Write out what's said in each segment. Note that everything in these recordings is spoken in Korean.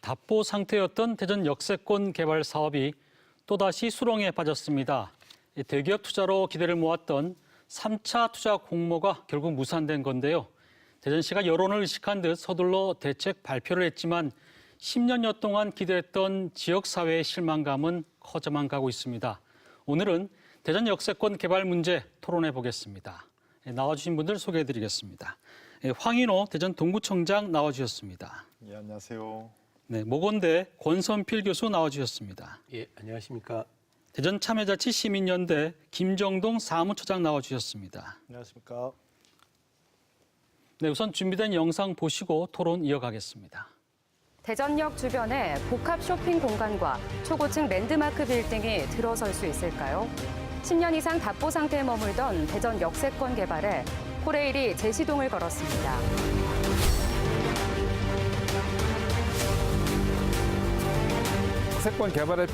답보 상태였던 대전 역세권 개발 사업이 또다시 수렁에 빠졌습니다. 대기업 투자로 기대를 모았던 3차 투자 공모가 결국 무산된 건데요. 대전시가 여론을 의식한 듯 서둘러 대책 발표를 했지만 10년여 동안 기대했던 지역사회의 실망감은 커져만 가고 있습니다. 오늘은 대전 역세권 개발 문제 토론해 보겠습니다. 나와주신 분들 소개해드리겠습니다. 황인호 대전 동구청장 나와주셨습니다. 예, 안녕하세요. 네, 모건대 권선필 교수 나와주셨습니다. 예, 안녕하십니까. 대전 참여자치시민연대 김정동 사무처장 나와주셨습니다. 안녕하십니까. 네, 우선 준비된 영상 보시고 토론 이어가겠습니다. 대전역 주변에 복합 쇼핑 공간과 초고층 랜드마크 빌딩이 들어설 수 있을까요? 10년 이상 답보 상태에 머물던 대전 역세권 개발에 코레일이 재시동을 걸었습니다. 역세권 개발에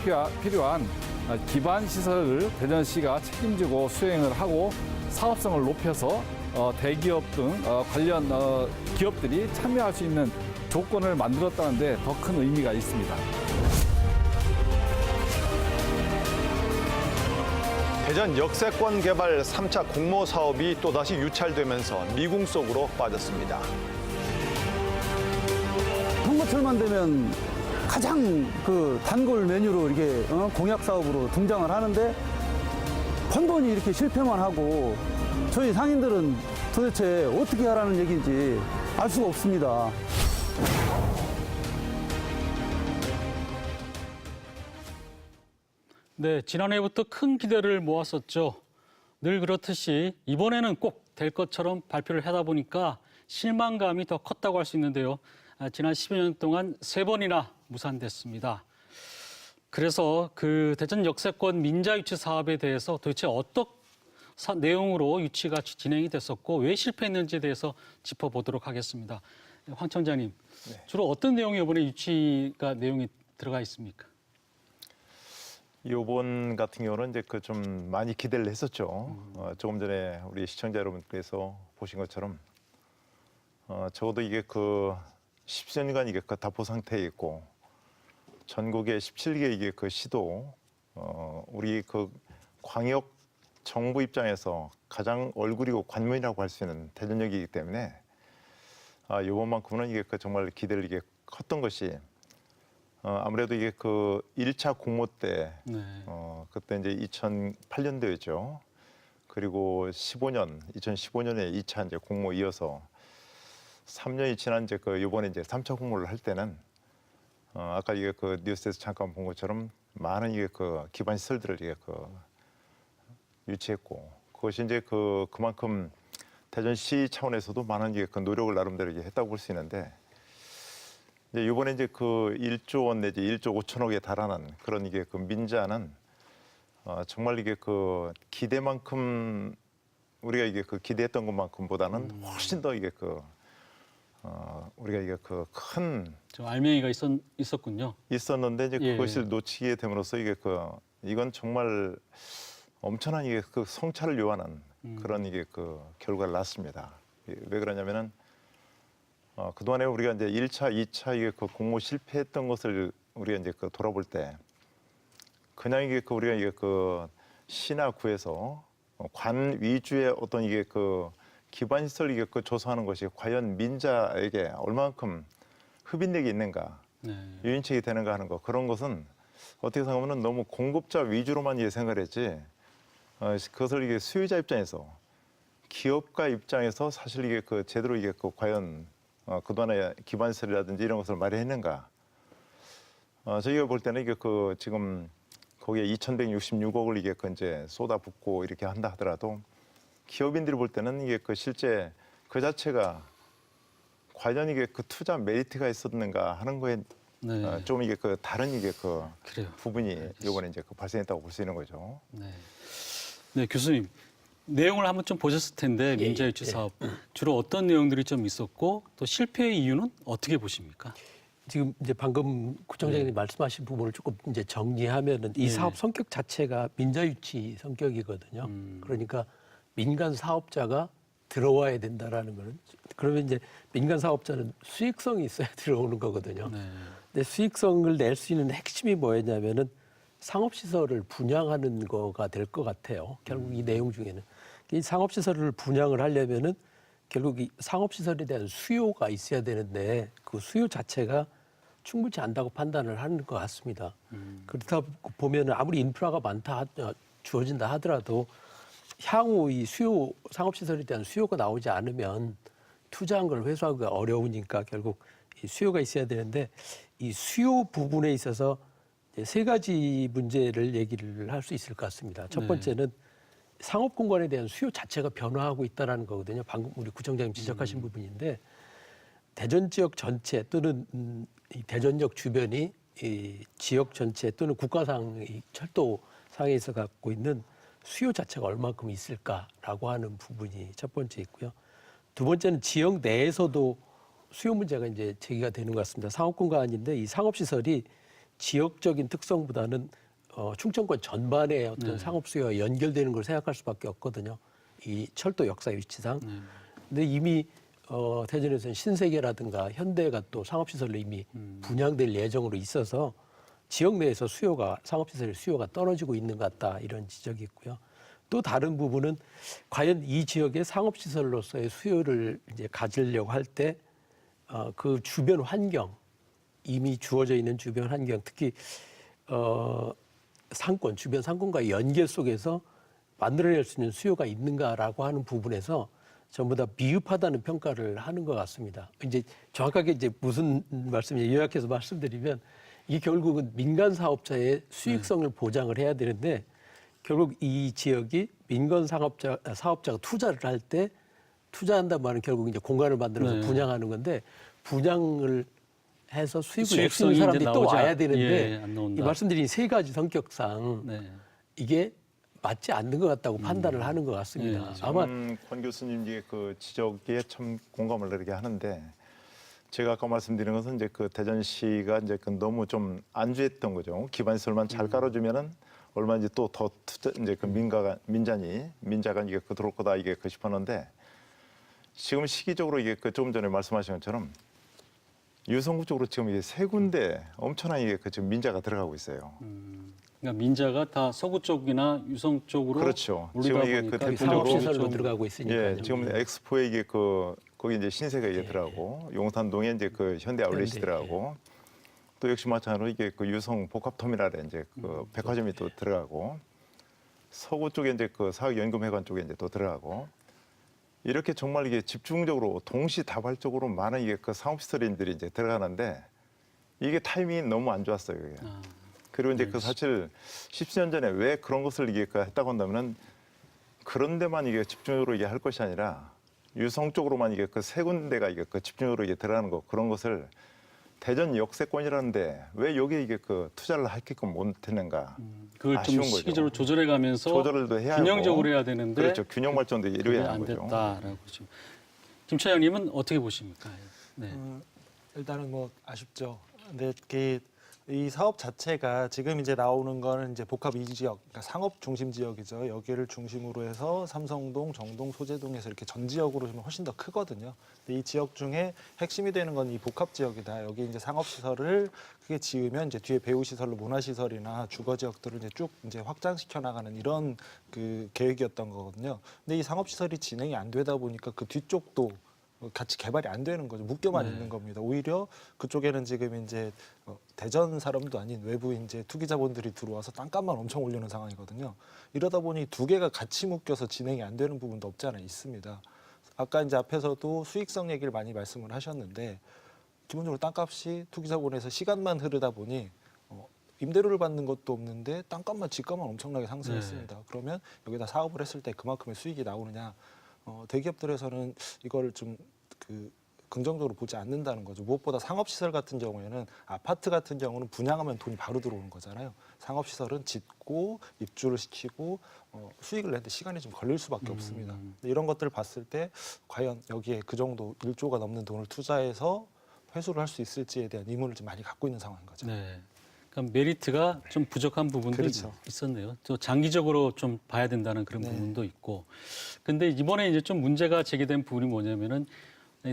필요한 기반 시설을 대전시가 책임지고 수행을 하고 사업성을 높여서 대기업 등 관련 기업들이 참여할 수 있는 조건을 만들었다는 데 더 큰 의미가 있습니다. 대전 역세권 개발 3차 공모 사업이 또다시 유찰되면서 미궁 속으로 빠졌습니다. 선거철만 되면 가장 단골 메뉴로 이렇게 공약 사업으로 등장을 하는데 번번이 이렇게 실패만 하고 저희 상인들은 도대체 어떻게 하라는 얘기인지 알 수가 없습니다. 네, 지난해부터 큰 기대를 모았었죠. 늘 그렇듯이 이번에는 꼭 될 것처럼 발표를 하다 보니까 실망감이 더 컸다고 할 수 있는데요. 지난 10여 년 동안 3번이나 무산됐습니다. 그래서 그 대전 역세권 민자 유치 사업에 대해서 도대체 어떤 내용으로 유치가 진행이 됐었고 왜 실패했는지에 대해서 짚어보도록 하겠습니다. 황 청장님, 네. 주로 어떤 내용이 이번에 유치가 내용이 들어가 있습니까? 이번 같은 경우는 이제 좀 많이 기대를 했었죠. 조금 전에 우리 시청자 여러분께서 보신 것처럼 적어도 이게 10년간 이게 답보 상태에 있고 전국에 17개 이게 시도 우리 광역 정부 입장에서 가장 얼굴이고 관문이라고 할 수 있는 대전역이기 때문에 이번만큼은 이게 정말 기대를 이게 컸던 것이 아무래도 이게 1차 공모 때 네. 그때 이제 2008년도였죠. 그리고 2015년에 2차 이제 공모 이어서 3년이 지난 이제 이번에 이제 3차 공모를 할 때는 아까 이게 뉴스에서 잠깐 본 것처럼 많은 이게 기반 시설들을 이게 유치했고 그것이 이제 그만큼 대전시 차원에서도 많은 이게 노력을 나름대로 이제 했다고 볼 수 있는데 이제 이번에 이제 1조 원 내지 1조 5천억에 달하는 그런 이게 민자는 정말 이게 기대만큼 우리가 이게 기대했던 것만큼보다는 훨씬 더 이게 우리가 이게 큰 좀 알맹이가 있었군요. 있었는데 이제 예. 그것을 놓치게 됨으로써 이게 이건 정말 엄청난 이게 성찰을 요하는 그런 이게 결과를 낳습니다. 왜 그러냐면은 그동안에 우리가 이제 1차, 2차 이게 공모 실패했던 것을 우리가 이제 돌아볼 때 그냥 이게 우리가 이게 시나 구에서 관 위주의 어떤 이게 기반 시설 이게 조성하는 것이 과연 민자에게 얼마만큼 흡인력이 있는가, 네. 유인책이 되는가 하는 거 그런 것은 어떻게 생각하면 너무 공급자 위주로만 이게 생각을 했지 그것을 이게 수요자 입장에서 기업가 입장에서 사실 이게 제대로 이게 과연 그동안의 기반 시설이라든지 이런 것을 마련했는가? 저희가 볼 때는 이게 지금 거기에 2,166억을 이게 이제 쏟아붓고 이렇게 한다 하더라도 기업인들이 볼 때는 이게 실제 그 자체가 과연 이게 투자 메리트가 있었는가 하는 거에 네. 좀 이게 다른 이게 그래요. 부분이 이번에 이제 발생했다고 볼 수 있는 거죠. 네. 네, 교수님. 내용을 한번 좀 보셨을 텐데 민자 유치 사업 주로 어떤 내용들이 좀 있었고 또 실패의 이유는 어떻게 보십니까? 지금 이제 방금 구청장님이 말씀하신 부분을 조금 이제 정리하면은 이 사업 성격 자체가 민자 유치 성격이거든요. 그러니까 민간 사업자가 들어와야 된다라는 거는 그러면 이제 민간 사업자는 수익성이 있어야 들어오는 거거든요. 네. 근데 수익성을 낼 수 있는 핵심이 뭐였냐면은 상업시설을 분양하는 거가 될 것 같아요. 결국 이 내용 중에는 이 상업시설을 분양을 하려면은 결국 이 상업시설에 대한 수요가 있어야 되는데 그 수요 자체가 충분치 않다고 판단을 하는 것 같습니다. 그렇다 보면 아무리 인프라가 주어진다 하더라도 향후 이 수요 상업시설에 대한 수요가 나오지 않으면 투자한 걸 회수하기가 어려우니까 결국 이 수요가 있어야 되는데 이 수요 부분에 있어서 이제 세 가지 문제를 얘기를 할 수 있을 것 같습니다. 첫 번째는 상업 공간에 대한 수요 자체가 변화하고 있다는 거거든요. 방금 우리 구청장님 지적하신 부분인데 대전 지역 전체 또는 이 대전역 주변이 이 지역 전체 또는 국가상 이 철도상에 있어 갖고 있는 수요 자체가 얼마큼 있을까라고 하는 부분이 첫 번째 있고요. 두 번째는 지역 내에서도 수요 문제가 이제 제기가 되는 것 같습니다. 상업 공간인데 이 상업 시설이 지역적인 특성보다는 충청권 전반의 어떤 상업 수요와 연결되는 걸 생각할 수밖에 없거든요. 이 철도 역사 위치상. 근데 이미 대전에서는 신세계라든가 현대가 또 상업 시설로 이미 분양될 예정으로 있어서 지역 내에서 상업시설의 수요가 떨어지고 있는 것 같다 이런 지적이 있고요. 또 다른 부분은 과연 이 지역의 상업시설로서의 수요를 이제 가지려고 할 때 그 주변 환경, 이미 주어져 있는 주변 환경, 특히 주변 상권과의 연계 속에서 만들어낼 수 있는 수요가 있는가라고 하는 부분에서 전부 다 미흡하다는 평가를 하는 것 같습니다. 이제 정확하게 이제 무슨 말씀인지 요약해서 말씀드리면 이게 결국은 민간 사업자의 수익성을 보장을 해야 되는데 결국 이 지역이 민간 사업자가 투자를 할 때 투자한단 말은 결국 이제 공간을 만들어서 분양하는 건데 분양을 해서 수익을 낼 수 있는 사람들이 또 와야 되는데 이 말씀드린 세 가지 성격상 이게 맞지 않는 것 같다고 판단을 하는 것 같습니다. 아마 권 교수님 그 지적에 참 공감을 이렇게 하는데 제가 아까 말씀드린 것은 이제 그 대전시가 이제 그 너무 좀 안주했던 거죠. 기반시설만 잘 깔아주면은 얼마인지 또 더 투자 이제 그 민자가 이게 그 들어올 거다 이게 그 싶었는데 지금 시기적으로 이게 그 조금 전에 말씀하신 것처럼 유성구 쪽으로 지금 이게 세 군데 엄청난 이게 그 지금 민자가 들어가고 있어요. 그러니까 민자가 다 서구 쪽이나 유성 쪽으로 그렇죠. 몰리다 지금 이게 보니까 그 대표적으로 상업시설로 들어가고 있으니까요. 예, 지금 엑스포에 이게 거기 이제 신세가 이게 들어가고 용산동에 이제 그 현대 아울렛이 들어가고 또 역시 마찬가지로 이게 그 유성 복합터미널에 이제 그 백화점이 또 들어가고 서구 쪽에 이제 그 사학연금회관 쪽에 이제 또 들어가고 이렇게 정말 이게 집중적으로 동시다발적으로 많은 이게 그 상업시설인들이 이제 들어가는데 이게 타이밍이 너무 안 좋았어요. 이게. 그리고 이제 그 사실 10년 전에 왜 그런 것을 이게 했다고 한다면은 그런 데만 이게 집중적으로 이게 할 것이 아니라 유성 쪽으로만 이게 그 세 군데가 이게 그 집중적으로 이게 들어가는 거 그런 것을 대전 역세권이라는데 왜 여기에 이게 그 투자를 하게끔 못했는가? 그걸 좀 아쉬운 시기적으로 거죠. 조절해가면서 조절을 또 해야 균형적으로 하고. 해야 되는데 그렇죠. 균형 발전도 이루어야 안 하는 거죠. 됐다라고 좀. 김 차장님은 어떻게 보십니까? 네. 일단은 뭐 아쉽죠. 근데 이 사업 자체가 지금 이제 나오는 거는 이제 복합 2지역, 그러니까 상업 중심 지역이죠. 여기를 중심으로 해서 삼성동, 정동, 소재동에서 이렇게 전 지역으로 좀 훨씬 더 크거든요. 근데 이 지역 중에 핵심이 되는 건 이 복합 지역이다. 여기 이제 상업 시설을 크게 지으면 이제 뒤에 배우 시설로 문화 시설이나 주거 지역들을 이제 쭉 이제 확장시켜 나가는 이런 그 계획이었던 거거든요. 근데 이 상업 시설이 진행이 안 되다 보니까 그 뒤쪽도 같이 개발이 안 되는 거죠. 묶여만 있는 겁니다. 오히려 그쪽에는 지금 이제 대전 사람도 아닌 외부 이제 투기 자본들이 들어와서 땅값만 엄청 올리는 상황이거든요. 이러다 보니 두 개가 같이 묶여서 진행이 안 되는 부분도 없지 않아 있습니다. 아까 이제 앞에서도 수익성 얘기를 많이 말씀을 하셨는데 기본적으로 땅값이 투기 자본에서 시간만 흐르다 보니 임대료를 받는 것도 없는데 땅값만 집값만 엄청나게 상승했습니다. 그러면 여기다 사업을 했을 때 그만큼의 수익이 나오느냐? 대기업들에서는 이걸 좀 긍정적으로 보지 않는다는 거죠. 무엇보다 상업시설 같은 경우에는 아파트 같은 경우는 분양하면 돈이 바로 들어오는 거잖아요. 상업시설은 짓고 입주를 시키고 수익을 내는데 시간이 좀 걸릴 수밖에 없습니다. 이런 것들을 봤을 때 과연 여기에 그 정도 1조가 넘는 돈을 투자해서 회수를 할 수 있을지에 대한 의문을 좀 많이 갖고 있는 상황인 거죠. 네. 그러니까 메리트가 좀 부족한 부분도 그렇죠. 있었네요. 또 장기적으로 좀 봐야 된다는 그런 네. 부분도 있고. 근데 이번에 이제 좀 문제가 제기된 부분이 뭐냐면은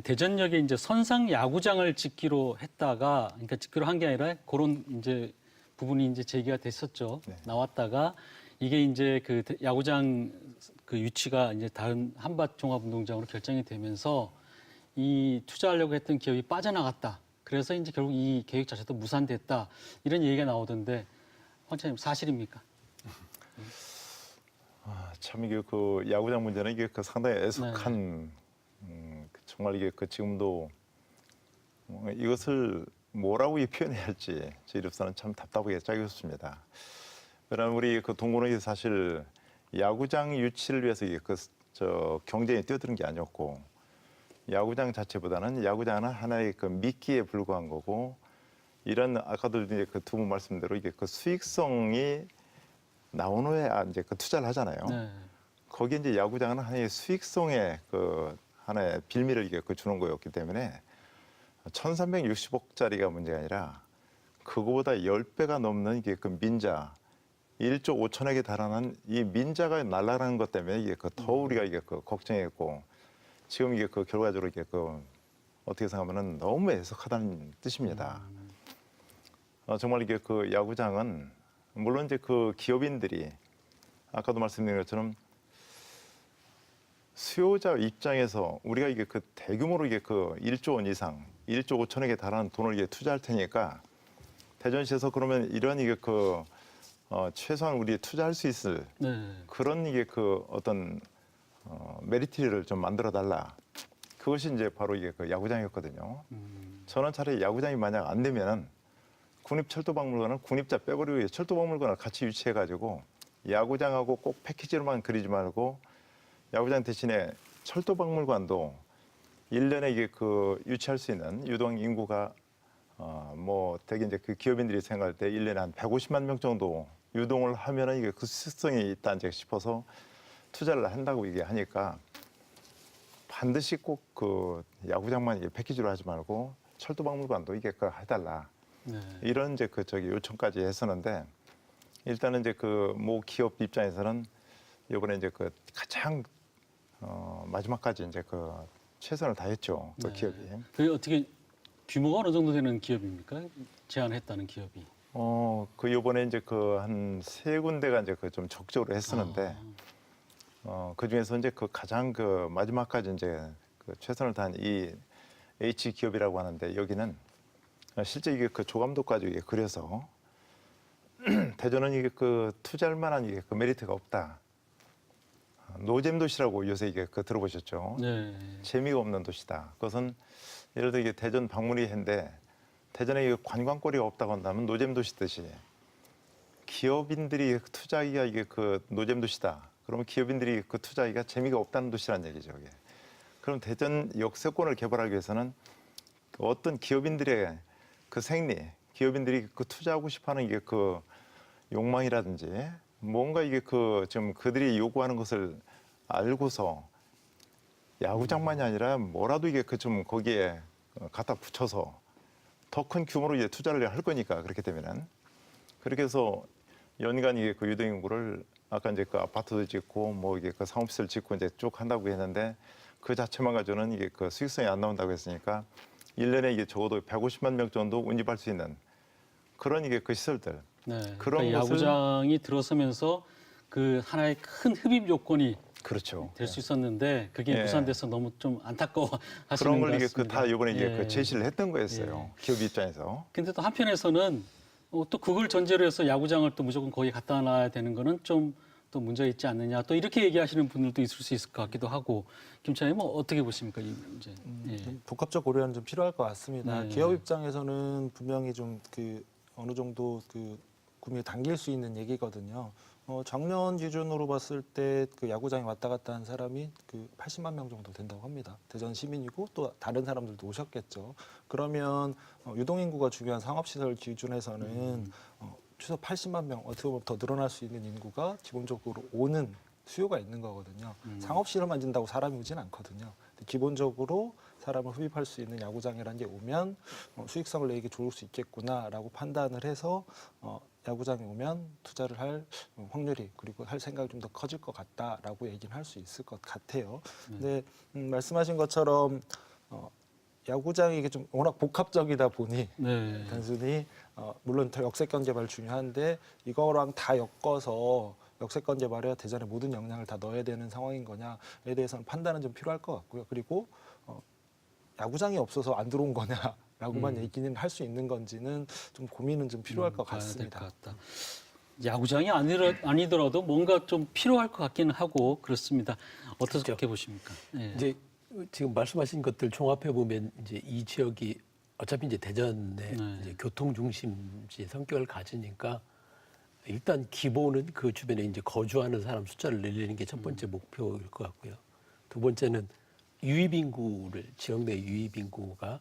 대전역에 이제 선상 야구장을 짓기로 했다가, 그러니까 짓기로 한 게 아니라 그런 이제 부분이 이제 제기가 됐었죠. 네. 나왔다가 이게 이제 그 야구장 그 유치가 이제 다른 한밭 종합운동장으로 결정이 되면서 이 투자하려고 했던 기업이 빠져나갔다. 그래서 이제 결국 이 계획 자체도 무산됐다. 이런 얘기가 나오던데, 원장님 사실입니까? 참 이게 그 야구장 문제는 이게 그 상당히 애석한 정말 이게 그 지금도 이것을 뭐라고 표현해야 할지 저희로서는 참 답답하게 짜겠습니다. 왜냐하면 우리 그 동구는 사실 야구장 유치를 위해서 이게 저 경쟁에 뛰어드는 게 아니었고, 야구장 자체보다는 야구장은 하나의 그 미끼에 불과한 거고, 이런 아까도 이제 그 두 분 말씀대로 이게 그 수익성이 나온 후에 이제 그 투자를 하잖아요. 네. 거기에 이제 야구장은 하나의 수익성의 그 하나의 빌미를 이게 그 주는 거였기 때문에 1,360억짜리가 문제가 아니라 그거보다 10배가 넘는 이게 그 민자 1조 5천억에 달하는 이 민자가 날아가는 것 때문에 이게 그 더 우리가 이게 그 걱정했고, 지금 이게 그 결과적으로 이게 그 어떻게 생각하면은 너무 애석하다는 뜻입니다. 정말 이게 그 야구장은 물론 이제 그 기업인들이 아까도 말씀드린 것처럼 수요자 입장에서 우리가 이게 그 대규모로 이게 그 1조 원 이상, 1조 5천억에 달하는 돈을 이게 투자할 테니까 대전시에서 그러면 이런 이게 그 최소한 우리 투자할 수 있을 네. 그런 이게 그 어떤 메리트를 좀 만들어 달라. 그것이 이제 바로 이게 그 야구장이었거든요. 저는 차라리 야구장이 만약 안 되면은 국립철도박물관은 국립자 빼버리고 철도박물관을 같이 유치해가지고 야구장하고 꼭 패키지로만 그리지 말고 야구장 대신에 철도박물관도 1년에 이게 그 유치할 수 있는 유동 인구가 뭐 되게 이제 그 기업인들이 생각할 때 1년에 한 150만 명 정도 유동을 하면은 이게 그 수익성이 있다 이제 싶어서 투자를 한다고 이게 하니까 반드시 꼭 그 야구장만 이게 패키지로 하지 말고 철도박물관도 이게 그 해달라. 네. 이런 이제 그 저기 요청까지 했었는데 일단은 이제 그 모 기업 입장에서는 이번에 이제 그 가장 마지막까지 이제 그 최선을 다했죠. 그 네. 기업이. 그게 어떻게 규모가 어느 정도 되는 기업입니까? 제안했다는 기업이. 그 요번에 이제 그 한 세 군데가 이제 그 좀 적극적으로 했었는데 그 중에서 이제 그 가장 그 마지막까지 이제 그 최선을 다한 이 H 기업이라고 하는데 여기는 실제 이게 그 조감도까지 이게 그려서 대전은 이게 그 투자할 만한 이게 그 메리트가 없다. 노잼 도시라고 요새 이게 그 들어보셨죠? 네. 재미가 없는 도시다. 그것은 예를 들어 이게 대전 박물이 했는데 대전에 이게 관광거리가 없다고 한다면 노잼 도시듯이 기업인들이 투자하기가 이게 그 노잼 도시다. 그러면 기업인들이 그 투자하기가 재미가 없다는 도시라는 얘기죠. 이게. 그럼 대전 역세권을 개발하기 위해서는 어떤 기업인들의 그 생리, 기업인들이 그 투자하고 싶어하는 이게 그 욕망이라든지 뭔가 이게 그 좀 그들이 요구하는 것을 알고서 야구장만이 아니라 뭐라도 이게 그 좀 거기에 갖다 붙여서 더 큰 규모로 이제 투자를 할 거니까 그렇게 되면은 그렇게 해서 연간 이게 그 유동 인구를 아까 이제 그 아파트도 짓고 뭐 이게 그 상업시설 짓고 이제 쭉 한다고 했는데 그 자체만 가지고는 이게 그 수익성이 안 나온다고 했으니까 1년에 이게 적어도 150만 명 정도 운집할 수 있는 그런 이게 그 시설들. 네. 그런 그러니까 것을- 야구장이 들어서면서 그 하나의 큰 흡입 요건이 그렇죠. 될 수 있었는데 그게 예. 무산돼서 너무 좀 안타까워 하시는 그런 것 걸 이게 같습니다. 그 다 이번에 이제 예. 그 제시를 했던 거였어요. 기업 입장에서. 근데 또 한편에서는 또 그걸 전제로 해서 야구장을 또 무조건 거기 갖다 놔야 되는 거는 좀 또 문제가 있지 않느냐. 또 이렇게 얘기하시는 분들도 있을 수 있을 것 같기도 하고. 김 차장님 어떻게 보십니까? 이 문제. 예. 좀 복합적 고려는 좀 필요할 것 같습니다. 네. 기업 입장에서는 분명히 좀 그 어느 정도 그 구미에 당길 수 있는 얘기거든요. 작년 기준으로 봤을 때 그 야구장에 왔다 갔다 한 사람이 그 80만 명 정도 된다고 합니다. 대전 시민이고 또 다른 사람들도 오셨겠죠. 그러면 유동인구가 중요한 상업시설 기준에서는 최소 80만 명 어떻게 보면 더 늘어날 수 있는 인구가 기본적으로 오는 수요가 있는 거거든요. 상업시설만 진다고 사람이 오진 않거든요. 기본적으로 사람을 흡입할 수 있는 야구장이라는 게 오면 수익성을 내기 좋을 수 있겠구나라고 판단을 해서 야구장에 오면 투자를 할 확률이 그리고 할 생각이 좀 더 커질 것 같다라고 얘기는 할 수 있을 것 같아요. 근데 말씀하신 것처럼 야구장이 이게 좀 워낙 복합적이다 보니 네. 단순히 물론 역세권 개발 중요한데 이거랑 다 엮어서 역세권 개발에 대전에 모든 역량을 다 넣어야 되는 상황인 거냐에 대해서는 판단은 좀 필요할 것 같고요. 그리고 야구장이 없어서 안 들어온 거냐라고만 얘기는 할 수 있는 건지는 좀 고민은 좀 필요할 것 봐야 될 같습니다. 것 같다. 야구장이 아니더라도 뭔가 좀 필요할 것 같기는 하고 그렇습니다. 어떻게 보십니까? 네. 이제 지금 말씀하신 것들 종합해 보면 이제 이 지역이 어차피 이제 대전의 이제 교통 중심지 성격을 가지니까 일단 기본은 그 주변에 이제 거주하는 사람 숫자를 늘리는 게 첫 번째 목표일 것 같고요. 두 번째는 유입 인구를 지역 내 유입 인구가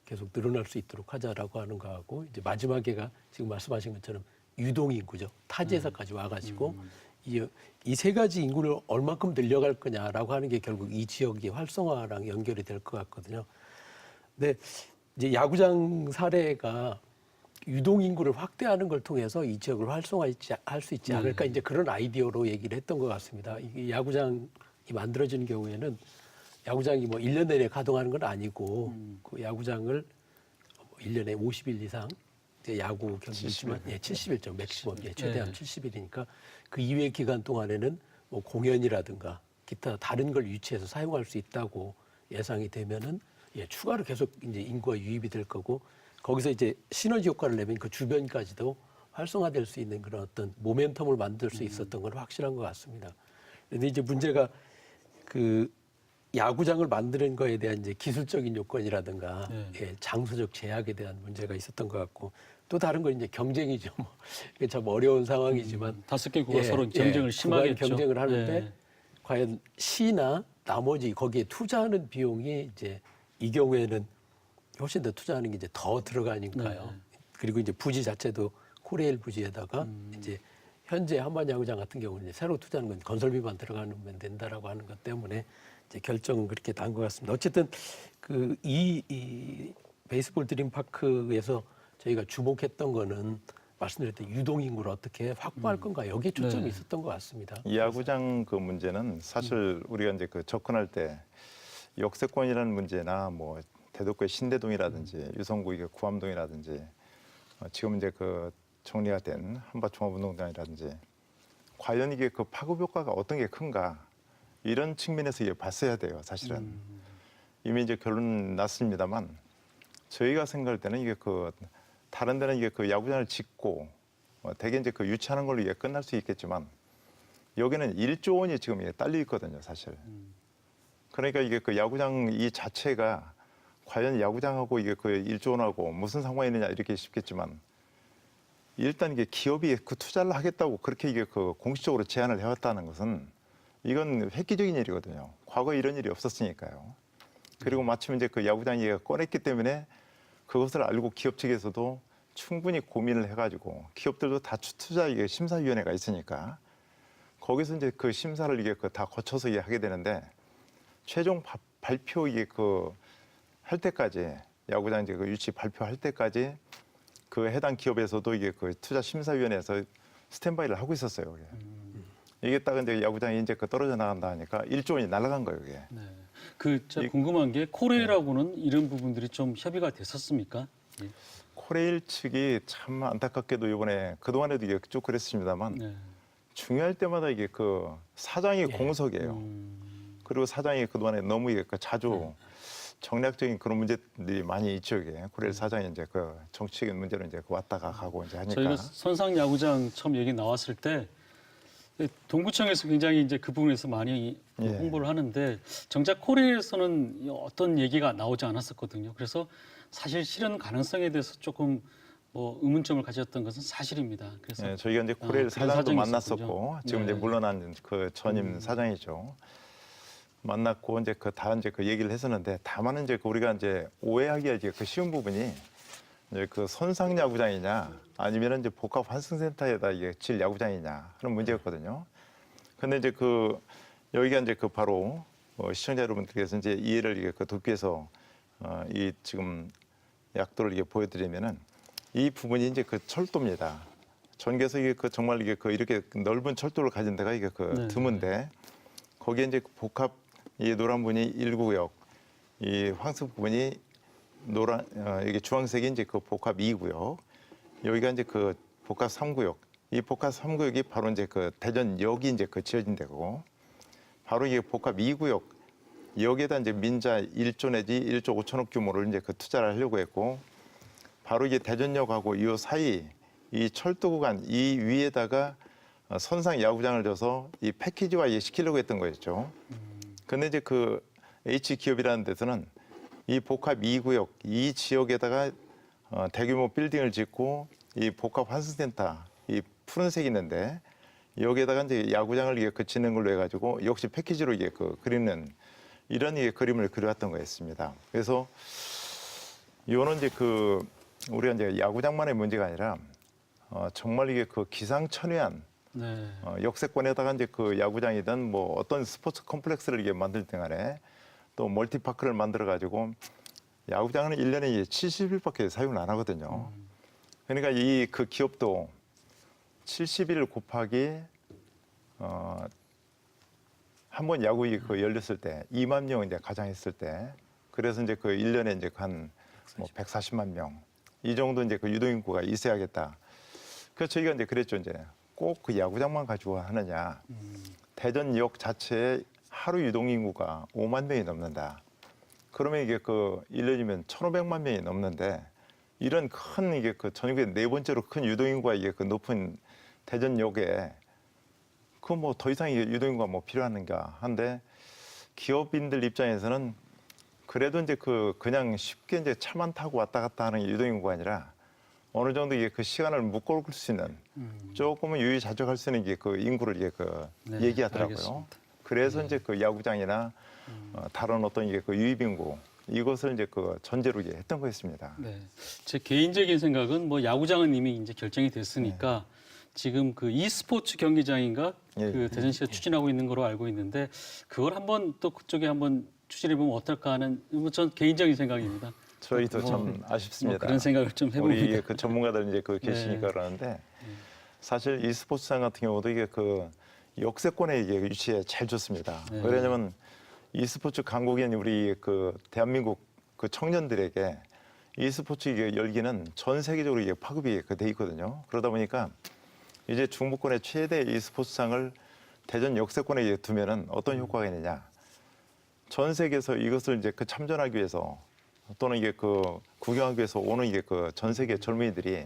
계속 늘어날 수 있도록 하자라고 하는 거하고 이제 마지막에가 지금 말씀하신 것처럼 유동 인구죠. 타지에서까지 와가지고 이 세 가지 인구를 얼마큼 늘려갈 거냐라고 하는 게 결국 이 지역의 활성화랑 연결이 될 것 같거든요. 근데 이제 야구장 사례가 유동 인구를 확대하는 걸 통해서 이 지역을 활성화할 수 있지 않을까 이제 그런 아이디어로 얘기를 했던 것 같습니다. 이게 야구장이 만들어지는 경우에는 야구장이 뭐 1년 내내 가동하는 건 아니고 그 야구장을 1년에 50일 이상 이제 야구 경기 있지만 70일죠. 맥시멈 최대한 70일이니까 그 이외의 기간 동안에는 뭐 공연이라든가 기타 다른 걸 유치해서 사용할 수 있다고 예상이 되면은 추가로 계속 이제 인구가 유입이 될 거고 거기서 이제 시너지 효과를 내면 그 주변까지도 활성화될 수 있는 그런 어떤 모멘텀을 만들 수 있었던 건 확실한 것 같습니다. 그런데 이제 문제가 그 야구장을 만드는 거에 대한 이제 기술적인 요건이라든가 장소적 제약에 대한 문제가 있었던 것 같고 또 다른 건 이제 경쟁이죠. 뭐 이게 참 어려운 상황이지만 5개 구가 서로 경쟁을 심하게 했죠. 경쟁을 하는데 과연 시나 나머지 거기에 투자하는 비용이 이제 이 경우에는 훨씬 더 투자하는 게 이제 더 들어가니까요. 그리고 이제 부지 자체도 코레일 부지에다가 이제 현재 한반야구장 같은 경우는 이제 새로 투자하는 건 건설비만 들어가면 된다라고 하는 것 때문에 이제 결정은 그렇게 난 것 같습니다. 어쨌든 그 이 베이스볼 드림파크에서 저희가 주목했던 거는 말씀드렸던 유동 인구를 어떻게 확보할 건가 여기에 초점이 있었던 것 같습니다. 이 야구장 그 문제는 사실 우리가 이제 그 접근할 때 역세권이라는 문제나 뭐 대도구의 신대동이라든지 유성구 이게 구암동이라든지 지금 이제 그 정리가 된 한밭종합운동장이라든지 과연 이게 그 파급 효과가 어떤 게 큰가 이런 측면에서 이게 봤어야 돼요. 사실은 이미 이제 결론 났습니다만 저희가 생각할 때는 이게 그 다른 데는 이게 그 야구장을 짓고 대개 이제 그 유치하는 걸로 이게 끝날 수 있겠지만 여기는 1조 원이 지금 이게 딸려 있거든요, 사실. 그러니까 이게 그 야구장 이 자체가 과연 야구장하고 이게 그 1조 원하고 무슨 상관이 있느냐 이렇게 싶겠지만 일단 이게 기업이 그 투자를 하겠다고 그렇게 이게 그 공식적으로 제안을 해왔다는 것은 이건 획기적인 일이거든요. 과거에 이런 일이 없었으니까요. 그리고 마침 이제 그 야구장 얘기가 꺼냈기 때문에 그것을 알고 기업 측에서도 충분히 고민을 해가지고 기업들도 다 투자 이게 심사위원회가 있으니까 거기서 이제 그 심사를 이게 그 다 거쳐서 이게 하게 되는데 최종 발표 이게 그 할 때까지 야구장 이제 그 유치 발표할 때까지 그 해당 기업에서도 이게 그 투자 심사위원회에서 스탠바이를 하고 있었어요. 이게 딱 이제 야구장이 이제 그 떨어져 나간다 하니까 1조 원이 날아간 거예요, 이게. 네. 그 제가 궁금한 게 코레일하고는 이런 부분들이 좀 협의가 됐었습니까? 예. 코레일 측이 참 안타깝게도 이번에 그동안에도 이게 쭉 그랬습니다만 중요할 때마다 이게 그 사장이 공석이에요. 그리고 사장이 그동안에 너무 이게 그 자주 정략적인 그런 문제들이 많이 있죠. 이게 코레일 사장이 이제 그 정치적인 문제로 이제 왔다가 가고 이제 하니까. 저희가 선상 야구장 처음 얘기 나왔을 때 동구청에서 굉장히 이제 그 부분에서 많이 홍보를 하는데 정작 코레일에서는 어떤 얘기가 나오지 않았었거든요. 그래서 사실 실현 가능성에 대해서 조금 뭐 의문점을 가졌던 것은 사실입니다. 그래서 네, 저희가 이제 코레일 사장도 사정이 만났었고 있었군요. 지금 이제 물러난 그 전임 사장이죠. 만났고 이제 그 다 이제 그 얘기를 했었는데 다만 이제 그 우리가 이제 오해하기가 이제 그 쉬운 부분이 이제 그 선상 야구장이냐 아니면 이제 복합 환승센터에다 이게 질 야구장이냐 그런 문제였거든요. 근데 이제 그 여기가 이제 그 바로 시청자 여러분들께서 이제 이해를 이게 그 돕기 위해서 이 지금 약도를 이게 보여드리면은 이 부분이 이제 그 철도입니다. 전개에서 이게 그 정말 이게 그 이렇게 넓은 철도를 가진 데가 이게 그 네. 드문데 거기에 이제 복합 이 노란 부분이 1구역, 이 황색 부분이 노란 이게 주황색이 이제 그 복합 2구역, 여기가 이제 그 복합 3구역. 이 복합 3구역이 바로 이제 그 대전역이 이제 그 지어진 데고 바로 이게 복합 2구역 여기에다 이제 민자 1조 내지 1조 5천억 규모를 이제 그 투자를 하려고 했고 바로 이게 대전역하고 이 사이 이 철도 구간 이 위에다가 선상 야구장을 져서 이 패키지화 시키려고 했던 거였죠. 근데 이제 그 H기업이라는 데서는 이 복합 2구역 이 지역에다가 대규모 빌딩을 짓고 이 복합 환승센터 이 푸른색이 있는데 여기에다가 이제 야구장을 이게 그 짓는 걸로 해가지고 역시 패키지로 이게 그 그리는 이런 이게 그림을 그려왔던 거였습니다. 그래서 이거는 이제 그 우리가 이제 야구장만의 문제가 아니라 정말 이게 그 기상천외한 네. 역세권에다가 이제 그 야구장이든 뭐 어떤 스포츠 컴플렉스를 이게 만들 때 간에 또 멀티파크를 만들어 가지고 야구장은 1년에 70일밖에 사용을 안 하거든요. 그러니까 이 그 기업도 70일 곱하기 한 번 야구이 그 열렸을 때 2만 명 이제 가장했을 때 그래서 이제 그 1년에 이제 한 뭐 140만 명 이 정도 이제 그 유동인구가 있어야겠다. 그래서 저희가 이제 그랬죠. 이제 꼭 그 야구장만 가지고 하느냐. 대전역 자체에 하루 유동인구가 5만 명이 넘는다. 그러면 이게 그 1년이면 1,500만 명이 넘는데 이런 큰 이게 그 전국에 네 번째로 큰 유동인구가 이게 그 높은 대전역에 그 뭐 더 이상 이게 유동인구가 뭐 필요한가 한데 기업인들 입장에서는 그래도 이제 그 그냥 쉽게 이제 차만 타고 왔다 갔다 하는 유동인구가 아니라 어느 정도 이게 그 시간을 묶을 수 있는 조금은 유유자적할 수 있는 이게 그 인구를 이게 그 네, 얘기하더라고요. 알겠습니다. 그래서 이제 그 야구장이나 다른 어떤 이게 그 유입인구 이것을 이제 그 전제로 이제 했던 거였습니다. 네. 제 개인적인 생각은 뭐 야구장은 이미 이제 결정이 됐으니까 지금 그 e스포츠 경기장인가 예, 그 대전시가 추진하고 있는 거로 알고 있는데 그걸 한번 또 그쪽에 한번 추진해 보면 어떨까 하는 전 개인적인 생각입니다. 저희도 참 아쉽습니다. 뭐 그런 생각을 좀 해봅니다. 우리 그 전문가들 이제 그 계시니까 그러는데 사실 e스포츠장 같은 경우도 이게 그 역세권에 이게 위치에 제일 좋습니다. 네. 왜냐하면 e스포츠 강국인 우리 그 대한민국 그 청년들에게 e스포츠 이게 열기는 전 세계적으로 이게 파급이 돼 있거든요. 그러다 보니까 이제 중부권의 최대 e스포츠장을 대전 역세권에 이제 두면은 어떤 효과가 있느냐? 전 세계에서 이것을 이제 그 참전하기 위해서 또는 이게 그 구경하기 위해서 오는 이게 그 전 세계 젊은이들이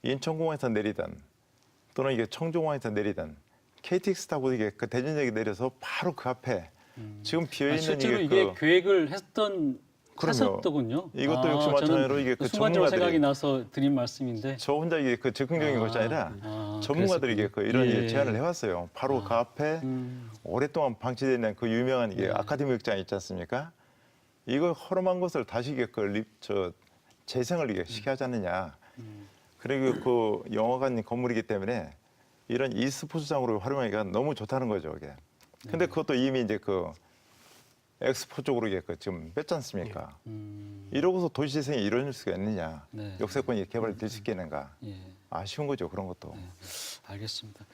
인천공항에서 내리든 또는 이게 청주공항에서 내리든 KTX 타고 이게 그 대전역에 내려서 바로 그 앞에 지금 비어 있는 실제로 이게 이게 계획을 했던 그럼요. 했었더군요. 이것도 역시 마찬가지로 이게 그 순간적으로 전문가들이 생각이 나서 드린 말씀인데. 저 혼자 이게 그 즉흥적인 것이 아니라 전문가들이 이게 그 이런 예. 제안을 해왔어요. 바로 그 앞에 오랫동안 방치되어 있는 그 유명한 이게 아카데미 극장 있지 않습니까? 이거 허름한 것을 다시 이게 그 재생을 이게 시켜야 하지 않느냐. 그리고 그 영화관 건물이기 때문에 이런 e스포츠장으로 활용하기가 너무 좋다는 거죠, 이게. 근데 그것도 이미 이제 그 엑스포 쪽으로 이게 그 지금 뺐지 않습니까? 이러고서 도시재생이 이루어질 수가 있느냐? 네. 역세권이 개발될 수 있겠는가? 예. 아쉬운 거죠, 그런 것도. 알겠습니다.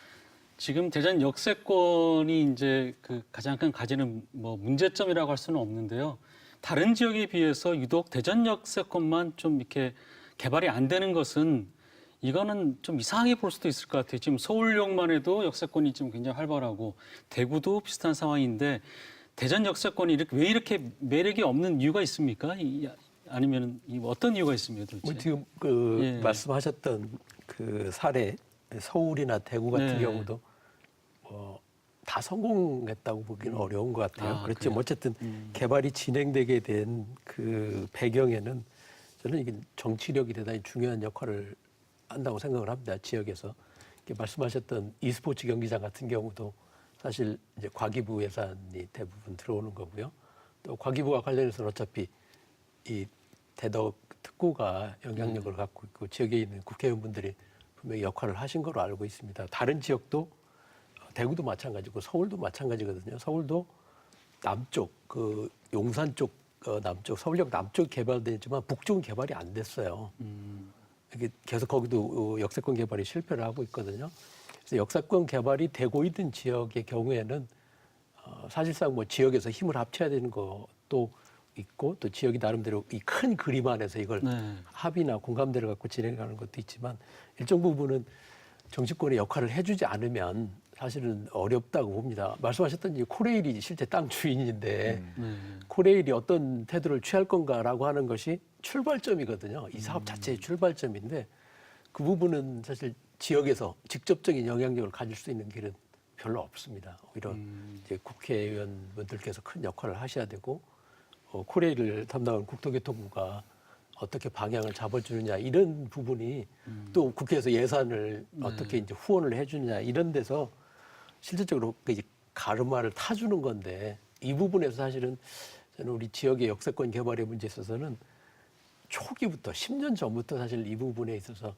지금 대전 역세권이 이제 그 가장 큰 가지는 뭐 문제점이라고 할 수는 없는데요. 다른 지역에 비해서 유독 대전 역세권만 좀 이렇게 개발이 안 되는 것은 이거는 좀 이상하게 볼 수도 있을 것 같아요. 지금 서울역만 해도 역세권이 지금 굉장히 활발하고 대구도 비슷한 상황인데 대전 역세권이 왜 이렇게 매력이 없는 이유가 있습니까? 아니면 어떤 이유가 있습니까? 도대체? 뭐 지금 그 예. 말씀하셨던 그 사례 서울이나 대구 같은 네. 경우도 다 성공했다고 보기는 어려운 것 같아요. 그렇지만 그래요? 어쨌든 개발이 진행되게 된 그 배경에는 저는 이게 정치력이 대단히 중요한 역할을 한다고 생각을 합니다. 지역에서 이렇게 말씀하셨던 e스포츠 경기장 같은 경우도 사실 이제 과기부 예산이 대부분 들어오는 거고요. 또 과기부와 관련해서는 어차피 이 대덕 특구가 영향력을 갖고 있고 지역에 있는 국회의원분들이 분명히 역할을 하신 걸로 알고 있습니다. 다른 지역도 대구도 마찬가지고 서울도 마찬가지거든요. 서울도 남쪽 그 용산 쪽 남쪽, 서울역 남쪽 개발됐지만 북쪽은 개발이 안 됐어요. 이게 계속 거기도 역세권 개발이 실패를 하고 있거든요. 그래서 역세권 개발이 되고 있는 지역의 경우에는 사실상 뭐 지역에서 힘을 합쳐야 되는 것도 있고 또 지역이 나름대로 이 큰 그림 안에서 이걸 네. 합의나 공감대를 갖고 진행하는 것도 있지만 일정 부분은 정치권의 역할을 해주지 않으면 사실은 어렵다고 봅니다. 말씀하셨던 이 코레일이 실제 땅 주인인데 네. 코레일이 어떤 태도를 취할 건가라고 하는 것이 출발점이거든요. 이 사업 자체의 출발점인데 그 부분은 사실 지역에서 직접적인 영향력을 가질 수 있는 길은 별로 없습니다. 오히려 이제 국회의원분들께서 큰 역할을 하셔야 되고 코레일을 담당하는 국토교통부가 어떻게 방향을 잡아주느냐 이런 부분이 또 국회에서 예산을 어떻게 이제 후원을 해주느냐 이런 데서 실질적으로 그 이제 가르마를 타주는 건데 이 부분에서 사실은 저는 우리 지역의 역세권 개발의 문제에 있어서는 초기부터 10년 전부터 사실 이 부분에 있어서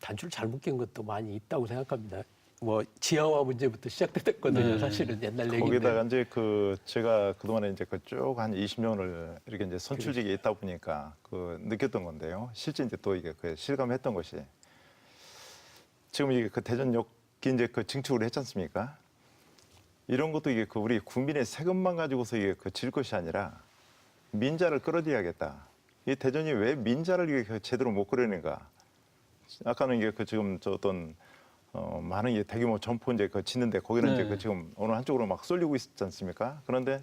단추를 잘못 낀 것도 많이 있다고 생각합니다. 뭐 지하화 문제부터 시작됐거든요. 네. 사실은 옛날 얘기인데. 거기다가 이제 그 제가 그동안에 이제 쭉 한 20년을 이렇게 이제 선출직에 있다 보니까 그 느꼈던 건데요. 실제 이제 또 이게 그 실감했던 것이 지금 이게 그 대전역이 이제 그 증축을 했지 않습니까? 이런 것도 이게 그 우리 국민의 세금만 가지고서 이게 그 질 것이 아니라 민자를 끌어들여야겠다. 이 대전이 왜 민자를 이게 그 제대로 못 끌어내는가? 아까는 이게 그 지금 저 어떤 많은 이제 대규모 점포 이제 그 짓는데 거기는 네. 이제 그 지금 어느 한쪽으로 막 쏠리고 있지 않습니까? 그런데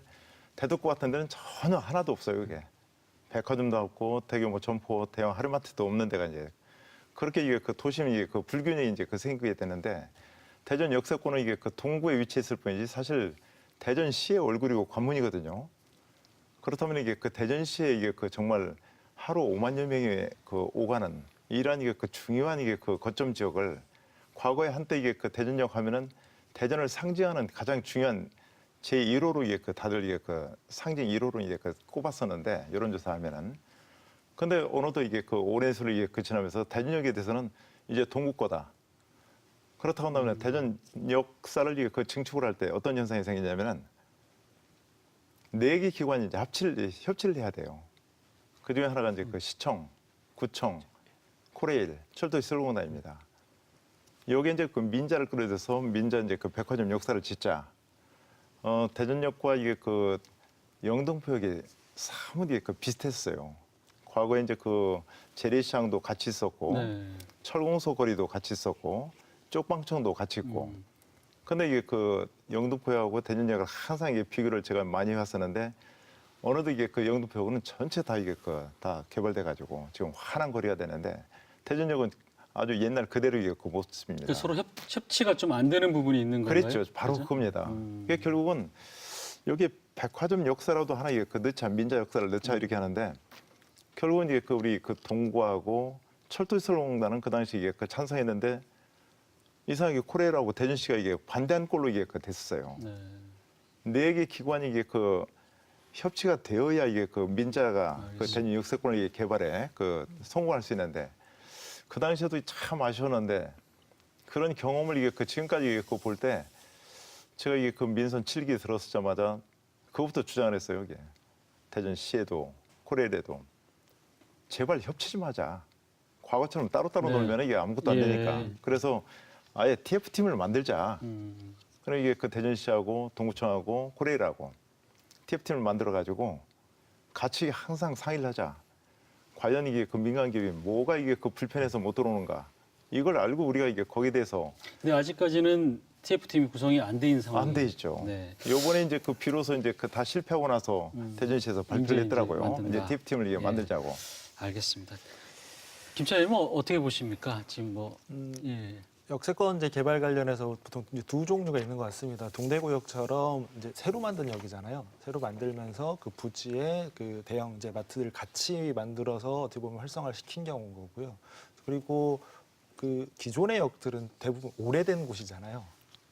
대덕구 같은 데는 전혀 하나도 없어요, 이게. 백화점도 없고 대규모 점포, 대형 하루마트도 없는 데가 이제 그렇게 이게 그 도심이 이게 그 불균형이 이제 그 생기게 되는데 대전 역세권은 이게 그 동구에 위치했을 뿐이지 사실 대전시의 얼굴이고 관문이거든요. 그렇다면 이게 그 대전시에 이게 그 정말 하루 5만여 명이 그 오가는 이러한 이게 그 중요한 이게 그 거점 지역을 과거에 한때 이게 그 대전역 하면은 대전을 상징하는 가장 중요한 제1호로 이게 그 다들 이게 그 상징 1호로 이게 그 꼽았었는데 여론조사 하면은 근데 어느덧 이게 그 오랜 세월이 이게 지나면서 대전역에 대해서는 이제 동구 거다. 그렇다고 한다면 대전 역사를 이게 그 증축을 할 때 어떤 현상이 생기냐면은 4개 기관이 이제 협치를 해야 돼요. 그 중에 하나가 이제 그 시청, 구청, 코레일, 철도시설공단입니다. 여기 이제 그 민자를 끌어들여서 민자 이제 그 백화점 역사를 짓자. 대전역과 이게 그 영등포역이 사뭇 이게 그 비슷했어요. 과거에 이제 그 재래시장도 같이 있었고, 네. 철공소 거리도 같이 있었고, 쪽방청도 같이 있고. 근데 이게 그 영등포역하고 대전역을 항상 이게 비교를 제가 많이 해왔었는데 어느덧 이게 그 영등포역은 전체 다 이게 그 다 개발돼 가지고 지금 환한 거리가 되는데 대전역은 아주 옛날 그대로 이게 그 모습입니다. 그 서로 협치가 좀 안 되는 부분이 있는 건가요? 그렇죠. 바로 그죠? 그겁니다. 이게 결국은 여기 백화점 역사라도 하나 이게 그 넣자 민자 역사를 넣자 이렇게 하는데 결국은 이게 그 우리 그 동구하고 철도시설공단은 그 당시 이게 그 찬성했는데 이상하게 코레일하고 대전시가 이게 반대한 꼴로 이게 그 됐어요. 네. 4개 기관이 이게 그 협치가 되어야 이게 그 민자가 그 대전 역세권을 이게 개발에 그 성공할 수 있는데 그 당시에도 참 아쉬웠는데 그런 경험을 이게 그 지금까지 이게 그 볼 때 제가 이게 그 민선 7기 들었자마자 그것부터 주장을 했어요. 이게 대전시에도 코레일에도 제발 협치 좀 하자. 과거처럼 따로따로 네. 놀면 이게 아무것도 안 예. 되니까. 그래서 아예 TF팀을 만들자. 그럼 이게 그 대전시하고 동구청하고 코레일하고 TF팀을 만들어 가지고 같이 항상 상의를 하자. 과연 이게 그 민간 기업이 뭐가 이게 그 불편해서 못 들어오는가. 이걸 알고 우리가 이게 거기에 대해서 근데 아직까지는 TF팀이 구성이 안 돼 있는 상황이에요. 안 돼 있죠. 네. 요번에 이제 그 비로소 이제 그 다 실패하고 나서 대전시에서 발표를 이제 했더라고요. 만든다. 이제 TF팀을 이게 예. 만들자고. 알겠습니다. 김 차장님은 어떻게 보십니까? 지금 뭐 예. 역세권제 개발 관련해서 보통 이제 두 종류가 있는 것 같습니다. 동대구역처럼 이제 새로 만든 역이잖아요. 새로 만들면서 그 부지에 그 대형 이제 마트들 같이 만들어서 어떻게 보면 활성화를 시킨 경우인 거고요. 그리고 그 기존의 역들은 대부분 오래된 곳이잖아요.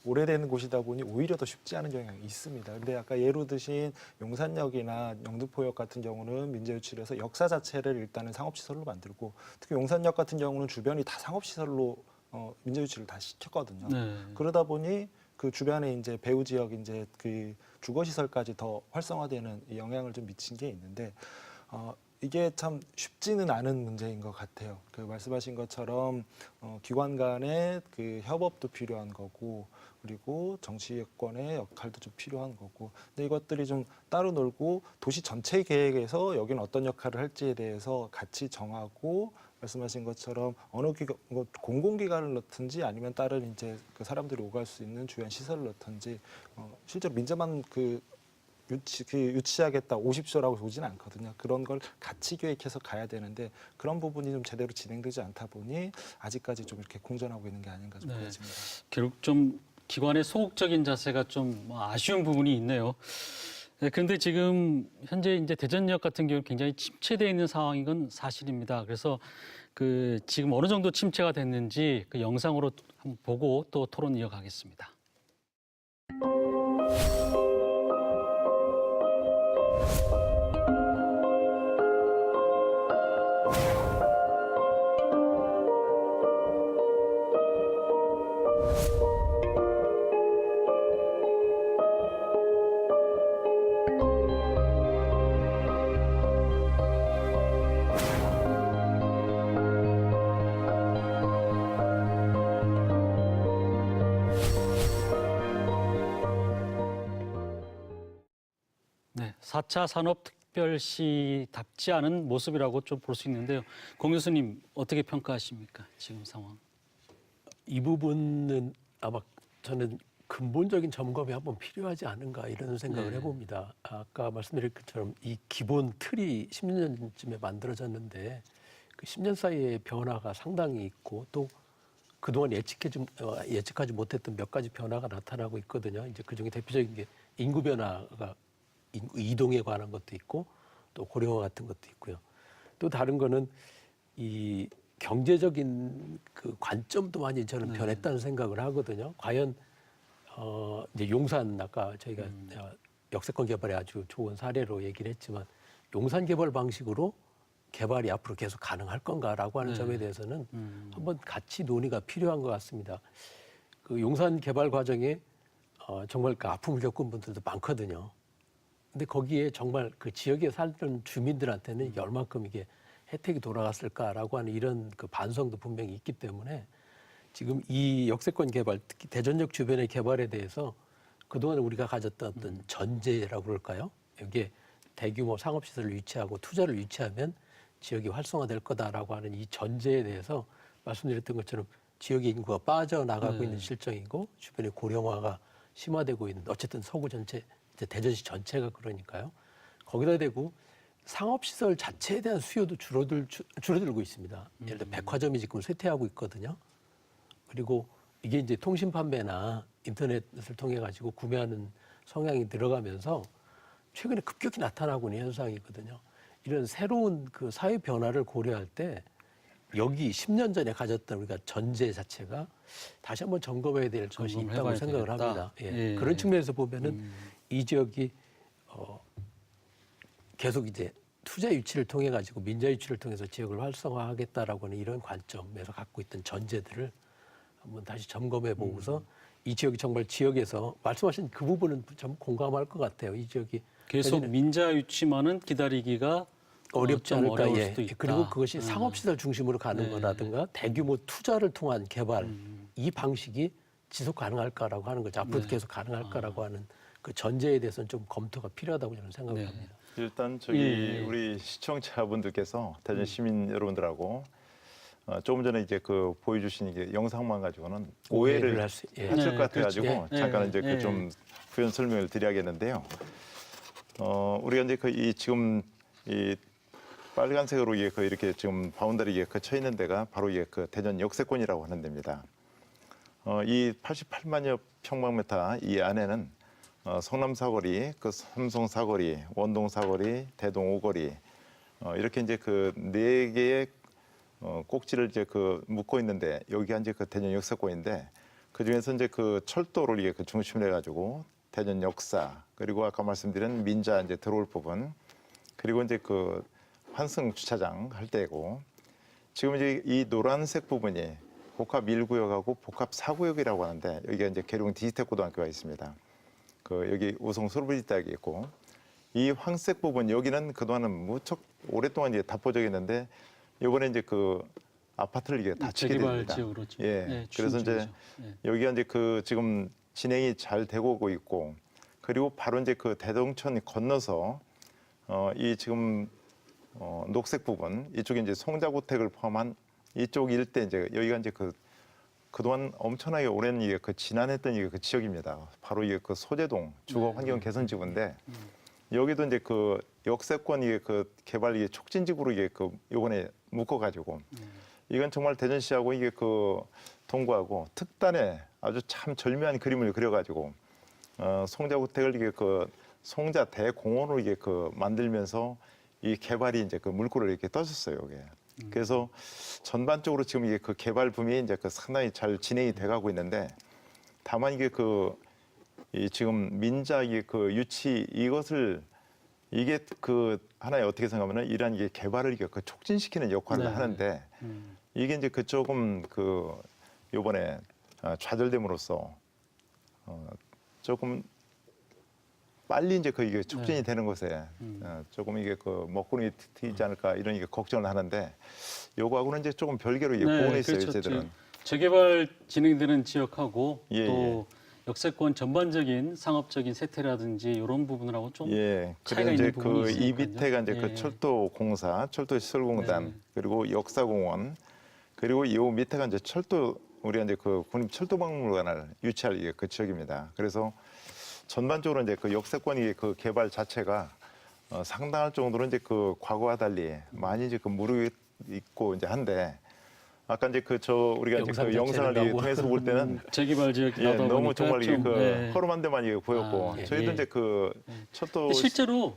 오래된 곳이다 보니 오히려 더 쉽지 않은 경향이 있습니다. 근데 아까 예로 드신 용산역이나 영등포역 같은 경우는 민재유치를 역사 자체를 일단은 상업시설로 만들고 특히 용산역 같은 경우는 주변이 다 상업시설로 민재유치를 다 시켰거든요. 네. 그러다 보니 그 주변에 이제 배후 지역 이제 그 주거 시설까지 더 활성화되는 이 영향을 좀 미친 게 있는데 이게 참 쉽지는 않은 문제인 것 같아요. 그 말씀하신 것처럼 기관 간의 그 협업도 필요한 거고, 그리고 정치권의 역할도 좀 필요한 거고. 근데 이것들이 좀 따로 놀고 도시 전체 계획에서 여기는 어떤 역할을 할지에 대해서 같이 정하고, 말씀하신 것처럼 어느 기관, 공공기관을 넣든지 아니면 다른 이제 그 사람들이 오갈 수 있는 주요한 시설을 넣든지 실제로 민자만 유치하겠다 50조라고 보지는 않거든요. 그런 걸 같이 계획해서 가야 되는데 그런 부분이 좀 제대로 진행되지 않다 보니 아직까지 좀 이렇게 공전하고 있는 게 아닌가 좀 보여집니다. 결국 좀 기관의 소극적인 자세가 좀 아쉬운 부분이 있네요. 네, 그런데 지금 현재 이제 대전역 같은 경우 굉장히 침체되어 있는 상황인 건 사실입니다. 그래서 그 지금 어느 정도 침체가 됐는지 그 영상으로 한번 보고 또 토론 이어가겠습니다. 네, 4차 산업특별시답지 않은 모습이라고 좀 볼 수 있는데요. 공 교수님 어떻게 평가하십니까? 지금 상황. 이 부분은 아마 저는 근본적인 점검이 한번 필요하지 않은가 이런 생각을 네. 해봅니다. 아까 말씀드린 것처럼 이 기본 틀이 10년 전쯤에 만들어졌는데 그 10년 사이에 변화가 상당히 있고 또 그동안 예측하지 못했던 몇 가지 변화가 나타나고 있거든요. 이제 그중에 대표적인 게 인구 변화가 이동에 관한 것도 있고 또 고령화 같은 것도 있고요. 또 다른 거는 이 경제적인 그 관점도 많이 저는 변했다는 생각을 하거든요. 과연 이제 용산 아까 저희가 역세권 개발에 아주 좋은 사례로 얘기를 했지만 용산 개발 방식으로 개발이 앞으로 계속 가능할 건가라고 하는 점에 대해서는 한번 같이 논의가 필요한 것 같습니다. 그 용산 개발 과정에 정말 그 아픔을 겪은 분들도 많거든요. 근데 거기에 정말 그 지역에 살던 주민들한테는 이게 얼만큼 이게 혜택이 돌아갔을까라고 하는 이런 그 반성도 분명히 있기 때문에 지금 이 역세권 개발, 특히 대전역 주변의 개발에 대해서 그동안 우리가 가졌던 어떤 전제라고 그럴까요? 여기에 대규모 상업시설을 유치하고 투자를 유치하면 지역이 활성화될 거다라고 하는 이 전제에 대해서 말씀드렸던 것처럼 지역의 인구가 빠져나가고 있는 실정이고 주변에 고령화가 심화되고 있는 어쨌든 서구 전체, 이제 대전시 전체가 그러니까요. 거기다 대고 상업시설 자체에 대한 수요도 줄어들고 있습니다. 예를 들어 백화점이 지금 쇠퇴하고 있거든요. 그리고 이게 이제 통신 판매나 인터넷을 통해 가지고 구매하는 성향이 들어가면서 최근에 급격히 나타나고 있는 현상이거든요. 이런 새로운 그 사회 변화를 고려할 때 여기 10년 전에 가졌던 우리가 전제 자체가 다시 한번 점검해야 될 것이 있다고 생각을 합니다. 예. 그런 측면에서 보면은 이 지역이 계속 이제 투자 유치를 통해 가지고 민자 유치를 통해서 지역을 활성화하겠다라고 하는 이런 관점에서 갖고 있던 전제들을 한번 다시 점검해 보고서 이 지역이 정말 지역에서 말씀하신 그 부분은 좀 공감할 것 같아요. 이 지역이 계속 민자 유치만은 기다리기가 어렵지 좀 않을까. 어려울 예. 수도 있다. 그리고 그것이 상업시설 중심으로 가는 거라든가 대규모 투자를 통한 개발 이 방식이 지속 가능할까라고 하는 거죠. 앞으로도 계속 가능할까라고 하는 그 전제에 대해서는 좀 검토가 필요하다고 저는 생각을 합니다. 일단 저기 우리 시청자분들께서 대전 시민 여러분들하고 조금 전에 이제 그 보여주신 이게 영상만 가지고는 오해를 하실 것 같아가지고 잠깐 이제 그 좀 부연 설명을 드려야겠는데요. 우리가 이제 그 이 지금 이 빨간색으로 이렇게 지금 바운더리에 거쳐 있는 데가 바로 이게 그 대전 역세권이라고 하는 데입니다. 이 88만여 평방미터 이 안에는 성남 사거리, 그 삼성 사거리, 원동 사거리, 대동 5거리 이렇게 이제 그 네 개의 꼭지를 이제 그 묶고 있는데 여기가 이제 그 대전 역세권인데 그 중에서 이제 그 철도를 이게 그 중심으로 해가지고 대전 역사 그리고 아까 말씀드린 민자 이제 들어올 부분 그리고 이제 그 환승 주차장 할 때고 지금 이제 이 노란색 부분이 복합 1구역하고 복합 4구역이라고 하는데 여기가 이제 계룡 디지텍 고등학교가 있습니다. 그 여기 우성 소르비지대학이 있고 이 황색 부분 여기는 그동안은 무척 오랫동안 이제 답보적이 있는데 이번에 이제 그 아파트를 이게 다 치게 재개발 됩니다. 지역으로 지금 예. 그래서 이제 추진 중이죠. 여기가 이제 그 지금 진행이 잘 되고 오고 있고 그리고 바로 이제 그 대동천 건너서 이 지금 녹색 부분 이쪽에 이제 송자고택을 포함한 이쪽 일대 이제 여기가 이제 그동안 엄청나게 오랜 이게 그 지난했던 이게 그 지역입니다. 바로 이게 그 소재동 주거 환경 개선 지구인데 여기도 이제 그 역세권 이게 그 개발 이게 촉진지구로 이게 그 요번에 묶어가지고 이건 정말 대전시하고 이게 그 동구하고 특단의 아주 참 절묘한 그림을 그려가지고 송자고택을 이게 그 송자 대공원으로 이게 그 만들면서 이 개발이 이제 그 물꼬를 이렇게 떠줬어요. 이게. 그래서 전반적으로 지금 이게 그 개발 붐이 이제 그 상당히 잘 진행이 돼가고 있는데 다만 이게 이 지금 민자 이게 그 유치 이것을 이게 그 하나의 어떻게 생각하면은 이러한 이게 개발을 이게 그 촉진시키는 역할을 네. 하는데 이게 이제 그 조금 그 요번에 좌절됨으로써 조금 빨리 이제 그 이게 촉진이 되는 것에 조금 이게 그 먹구름이 트이지 않을까 이런 이게 걱정을 하는데 요거하고는 이제 조금 별개로 이게 보고는 있어요, 그렇죠. 저희들은. 재개발 진행되는 지역하고 예, 또 역세권 전반적인 상업적인 세태라든지 이런 부분하고 좀 예. 차이가 그래서 이제 있는 부분이 그 이 있으니까요. 밑에가 이제 예. 그 철도공사, 철도시설공단, 네. 그리고 역사공원, 그리고 요 밑에가 이제 우리가 이제 그 국립철도박물관을 유치할 이게 그 지역입니다. 그래서 전반적으로 이제 그 역세권이 그 개발 자체가 상당할 정도로 이제 그 과거와 달리 많이 이제 그 무르익고 이제 한데 아까 이제 우리가 이제 그 영상을 이게 통해서 볼 때는 재개발 지역이 예, 나다 보니까 너무 정말 이게 좀, 그 예. 허름한 데만 이게 보였고 아, 예. 저희도 예. 이제 그 철도 근데 실제로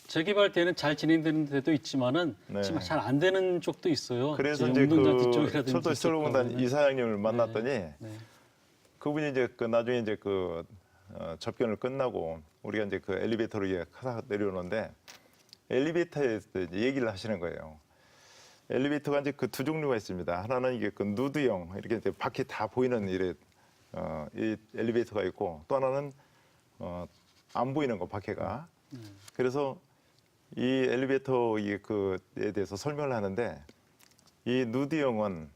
재개발되는 잘 진행되는 데도 있지만은 네. 지금 잘 안 되는 쪽도 있어요. 그래서 지금 이제 운동장터 그 쪽이라든지 철도시설공단 이쪽 이사장님을 만났더니 네. 그분이 이제 그 나중에 이제 그 접견을 끝나고 우리가 이제 그 엘리베이터로 이게 타다 내려오는데 엘리베이터에서 이제 얘기를 하시는 거예요. 엘리베이터가 이제 그 두 종류가 있습니다. 하나는 이게 그 누드형 이렇게 이제 바퀴 다 보이는 이 엘리베이터가 있고 또 하나는 안 보이는 거 바퀴가. 그래서 이 엘리베이터 그에 대해서 설명을 하는데 이 누드형은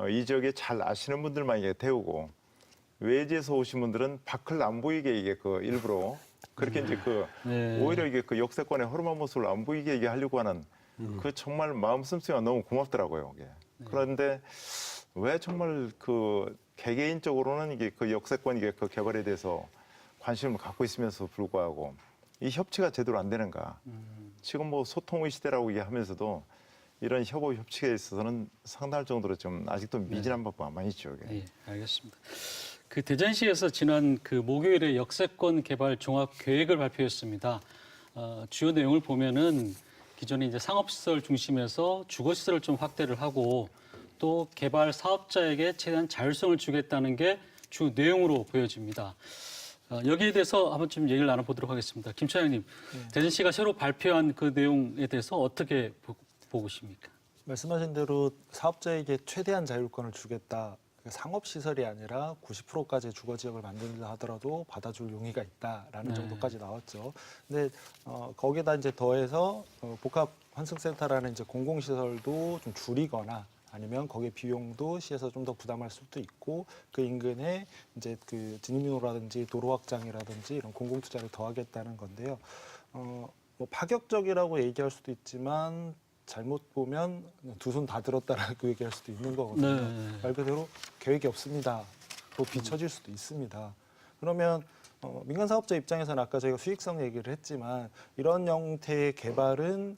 이 지역에 잘 아시는 분들만 이게 태우고 외지에서 오신 분들은 밖을 안 보이게 이게 그 일부러 그렇게 이제 네. 오히려 이게 그 역세권의 허름한 모습을 안 보이게 이게 하려고 하는 그 정말 마음 씀씀이가 너무 고맙더라고요. 이게. 그런데 왜 정말 그 개개인적으로는 이게 그 역세권 이게 그 개발에 대해서 관심을 갖고 있으면서 불구하고 이 협치가 제대로 안 되는가? 지금 뭐 소통의 시대라고 얘기하면서도 이런 협업 협치에 있어서는 상당할 정도로 좀 아직도 미진한 부분가 많이 있죠. 이게. 예, 알겠습니다. 그 대전시에서 지난 그 목요일에 역세권 개발 종합 계획을 발표했습니다. 주요 내용을 보면은 기존에 이제 상업시설 중심에서 주거시설을 좀 확대를 하고 또 개발 사업자에게 최대한 자율성을 주겠다는 게 주 내용으로 보여집니다. 여기에 대해서 한번 좀 얘기를 나눠보도록 하겠습니다. 김 차장님, 대전시가 새로 발표한 그 내용에 대해서 어떻게 보고 계십니까? 말씀하신 대로 사업자에게 최대한 자율권을 주겠다. 상업시설이 아니라 90%까지 주거지역을 만든다 하더라도 받아줄 용의가 있다라는 네. 정도까지 나왔죠. 근데 거기다 이제 더해서 복합 환승센터라는 이제 공공시설도 좀 줄이거나 아니면 거기에 비용도 시에서 좀 더 부담할 수도 있고 그 인근에 이제 그 진입로라든지 도로 확장이라든지 이런 공공 투자를 더하겠다는 건데요. 뭐 파격적이라고 얘기할 수도 있지만 잘못 보면 두 손 다 들었다라고 얘기할 수도 있는 거거든요. 네. 말 그대로 계획이 없습니다. 또 비춰질 수도 있습니다. 그러면 민간 사업자 입장에서는 아까 저희가 수익성 얘기를 했지만 이런 형태의 개발은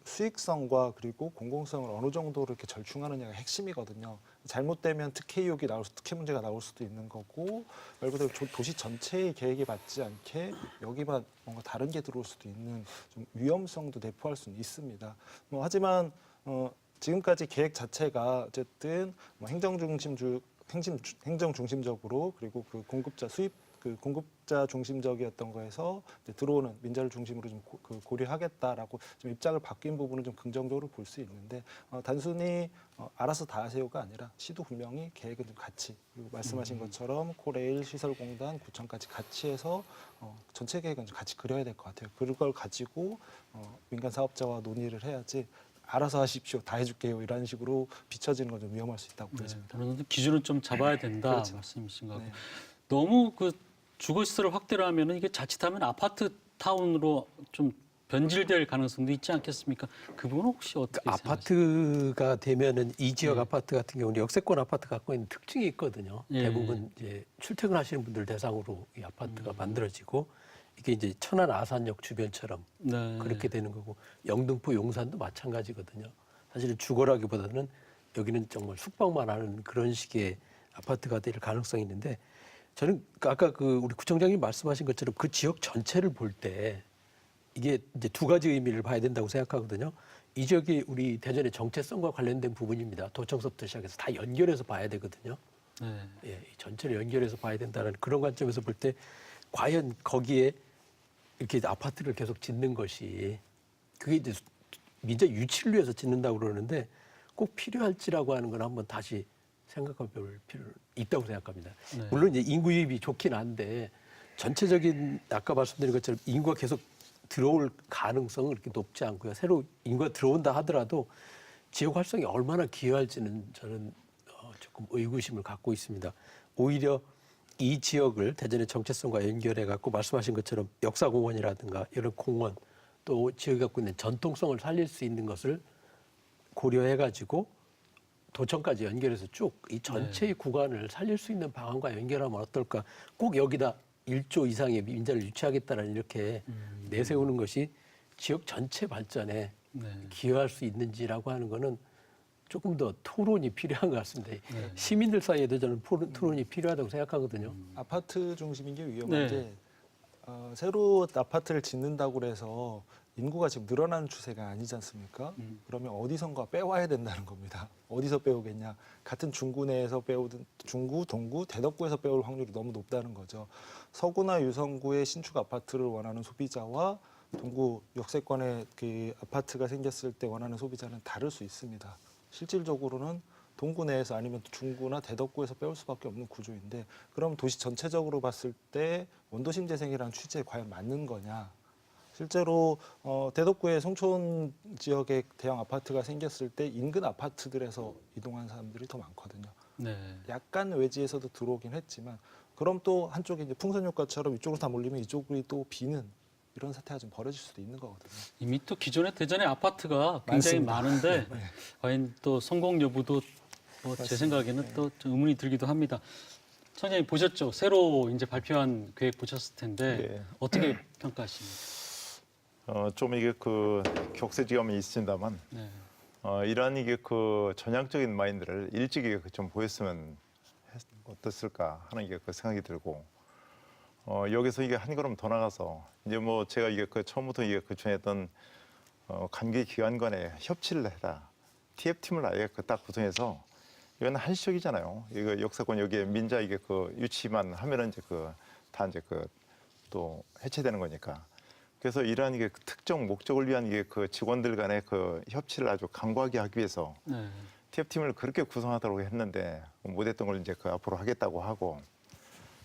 수익성과 그리고 공공성을 어느 정도로 이렇게 절충하느냐가 핵심이거든요. 잘못되면 특혜 의혹이 특혜 문제가 나올 수도 있는 거고 말 그대로 도시 전체의 계획에 맞지 않게 여기만 뭔가 다른 게 들어올 수도 있는 좀 위험성도 내포할 수는 있습니다. 하지만 지금까지 계획 자체가 어쨌든 행정 중심적으로 그리고 그 공급자 수입 그 공급자 중심적이었던 거에서 이제 들어오는 민자를 중심으로 좀 고려하겠다라고 좀 입장을 바뀐 부분은 좀 긍정적으로 볼 수 있는데 단순히 알아서 다 하세요가 아니라 시도 분명히 계획은 좀 같이 그리고 말씀하신 것처럼 코레일, 시설공단, 구청까지 같이 해서 전체 계획은 좀 같이 그려야 될 것 같아요. 그걸 가지고 민간 사업자와 논의를 해야지 알아서 하십시오, 다 해줄게요 이런 식으로 비춰지는 건 좀 위험할 수 있다고 보여집니다. 그런 기준은 좀 잡아야 된다 그렇죠. 말씀이신 것 같고 네. 너무 그 주거시설을 확대를 하면은 이게 자칫하면 아파트 타운으로 좀 변질될 가능성도 있지 않겠습니까? 그 부분은 혹시 어떻게 생각하세요? 아파트가 되면은 이 지역 아파트 같은 경우는 역세권 아파트 갖고 있는 특징이 있거든요. 예. 대부분 이제 출퇴근하시는 분들 대상으로 이 아파트가 만들어지고 이게 이제 천안 아산역 주변처럼 네. 그렇게 되는 거고 영등포 용산도 마찬가지거든요. 사실은 주거라기보다는 여기는 정말 숙박만 하는 그런 식의 아파트가 될 가능성이 있는데 저는 아까 그 우리 구청장님 말씀하신 것처럼 그 지역 전체를 볼 때 이게 이제 두 가지 의미를 봐야 된다고 생각하거든요. 이 지역이 우리 대전의 정체성과 관련된 부분입니다. 도청서부터 시작해서 다 연결해서 봐야 되거든요. 네. 예, 이 전체를 연결해서 봐야 된다는 그런 관점에서 볼 때 과연 거기에 이렇게 아파트를 계속 짓는 것이 그게 이제 민자 유치를 위해서 짓는다고 그러는데 꼭 필요할지라고 하는 건 한번 다시 생각해 볼 필요는 있다고 생각합니다. 네. 물론 이제 인구 유입이 좋긴 한데 전체적인 아까 말씀드린 것처럼 인구가 계속 들어올 가능성은 그렇게 높지 않고요. 새로 인구가 들어온다 하더라도 지역 활성에 얼마나 기여할지는 저는 조금 의구심을 갖고 있습니다. 오히려 이 지역을 대전의 정체성과 연결해 갖고 말씀하신 것처럼 역사공원이라든가 이런 공원 또 지역이 갖고 있는 전통성을 살릴 수 있는 것을 고려해 가지고 도청까지 연결해서 쭉 이 전체의 구간을 살릴 수 있는 방안과 연결하면 어떨까? 꼭 여기다 1조 이상의 민자를 유치하겠다는 이렇게 내세우는 것이 지역 전체 발전에 기여할 수 있는지라고 하는 거는 조금 더 토론이 필요한 것 같습니다. 시민들 사이에도 저는 토론이 필요하다고 생각하거든요. 아파트 중심인 게 위험한 네. 게 새로 아파트를 짓는다고 해서 인구가 지금 늘어나는 추세가 아니지 않습니까? 그러면 어디선가 빼와야 된다는 겁니다. 어디서 빼오겠냐? 같은 중구 내에서 빼오든 중구, 동구, 대덕구에서 빼올 확률이 너무 높다는 거죠. 서구나 유성구의 신축 아파트를 원하는 소비자와 동구 역세권에 그 아파트가 생겼을 때 원하는 소비자는 다를 수 있습니다. 실질적으로는 동구 내에서 아니면 중구나 대덕구에서 빼올 수밖에 없는 구조인데 그럼 도시 전체적으로 봤을 때 원도심 재생이라는 취지에 과연 맞는 거냐? 실제로 대덕구의 송촌 지역에 대형 아파트가 생겼을 때 인근 아파트들에서 이동한 사람들이 더 많거든요. 네. 약간 외지에서도 들어오긴 했지만 그럼 또 한쪽에 이제 풍선 효과처럼 이쪽으로 다 몰리면 이쪽이 또 비는 이런 사태가 좀 벌어질 수도 있는 거거든요. 이미 또 기존의 대전의 아파트가 굉장히 많습니다. 많은데 과연 또 성공 여부도 뭐 제 생각에는 또 좀 의문이 들기도 합니다. 청장님 보셨죠? 새로 이제 발표한 계획 보셨을 텐데 네. 어떻게 평가하십니까? 좀 이게 그 격세지감이 있습니다만 네. 이러한 이게 그 전향적인 마인드를 일찍이 좀 보였으면 어땠을까 하는 게 그 생각이 들고 여기서 이게 한 걸음 더 나가서 이제 뭐 제가 이게 그 처음부터 이게 그 주장했던 관계 기관 간에 협치를 해라 TF팀을 아예 그 딱 구성해서 이건 한시적이잖아요. 이거 역사권 여기에 민자 이게 그 유치만 하면은 이제 그 다 이제 그 또 해체되는 거니까. 그래서 이러한 이게 특정 목적을 위한 이게 그 직원들 간의 그 협치를 아주 강구하게 하기 위해서 네. TF팀을 그렇게 구성하도록 했는데 못했던 걸 이제 그 앞으로 하겠다고 하고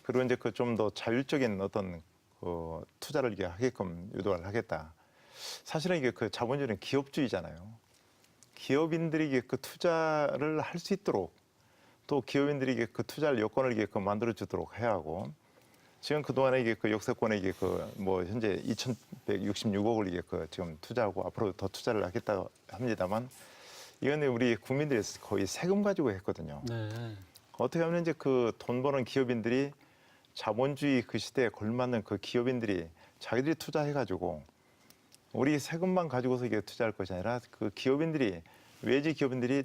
그리고 이제 그 좀 더 자율적인 어떤 그 투자를 이게 하게끔 유도를 하겠다. 사실은 이게 그 자본주의는 기업주의잖아요. 기업인들이 이게 그 투자를 할 수 있도록 또 기업인들이 이게 그 투자할 여건을 이게 그 만들어 주도록 해야 하고 지금 그동안에 이게 그 역세권에 이게 그 뭐 현재 2,166억을 이게 그 지금 투자하고 앞으로 더 투자를 하겠다 합니다만 이건 우리 국민들이 거의 세금 가지고 했거든요. 네. 어떻게 하면 이제 그 돈 버는 기업인들이 자본주의 그 시대에 걸맞는 그 기업인들이 자기들이 투자해가지고 우리 세금만 가지고서 이게 투자할 것이 아니라 그 기업인들이 외지 기업인들이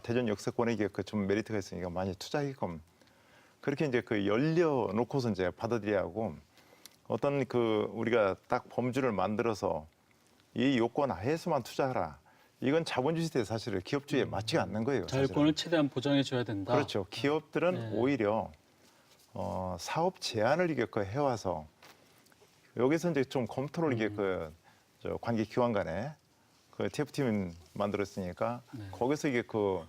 대전 역세권에 이게 그 좀 메리트가 있으니까 많이 투자하게끔 그렇게 이제 그 열려놓고서 이제 받아들여야 하고 어떤 그 우리가 딱 범주를 만들어서 이 요건 하에서만 투자하라. 이건 자본주의 시대에 사실 기업주의에 맞지가 않는 거예요. 사실은. 자율권을 최대한 보장해 줘야 된다. 그렇죠. 기업들은 네. 오히려 사업 제안을 이게 그 해와서 여기서 이제 좀 검토를 이게 저 관계 기관 간에 그 TF팀 만들었으니까 거기서 이게 그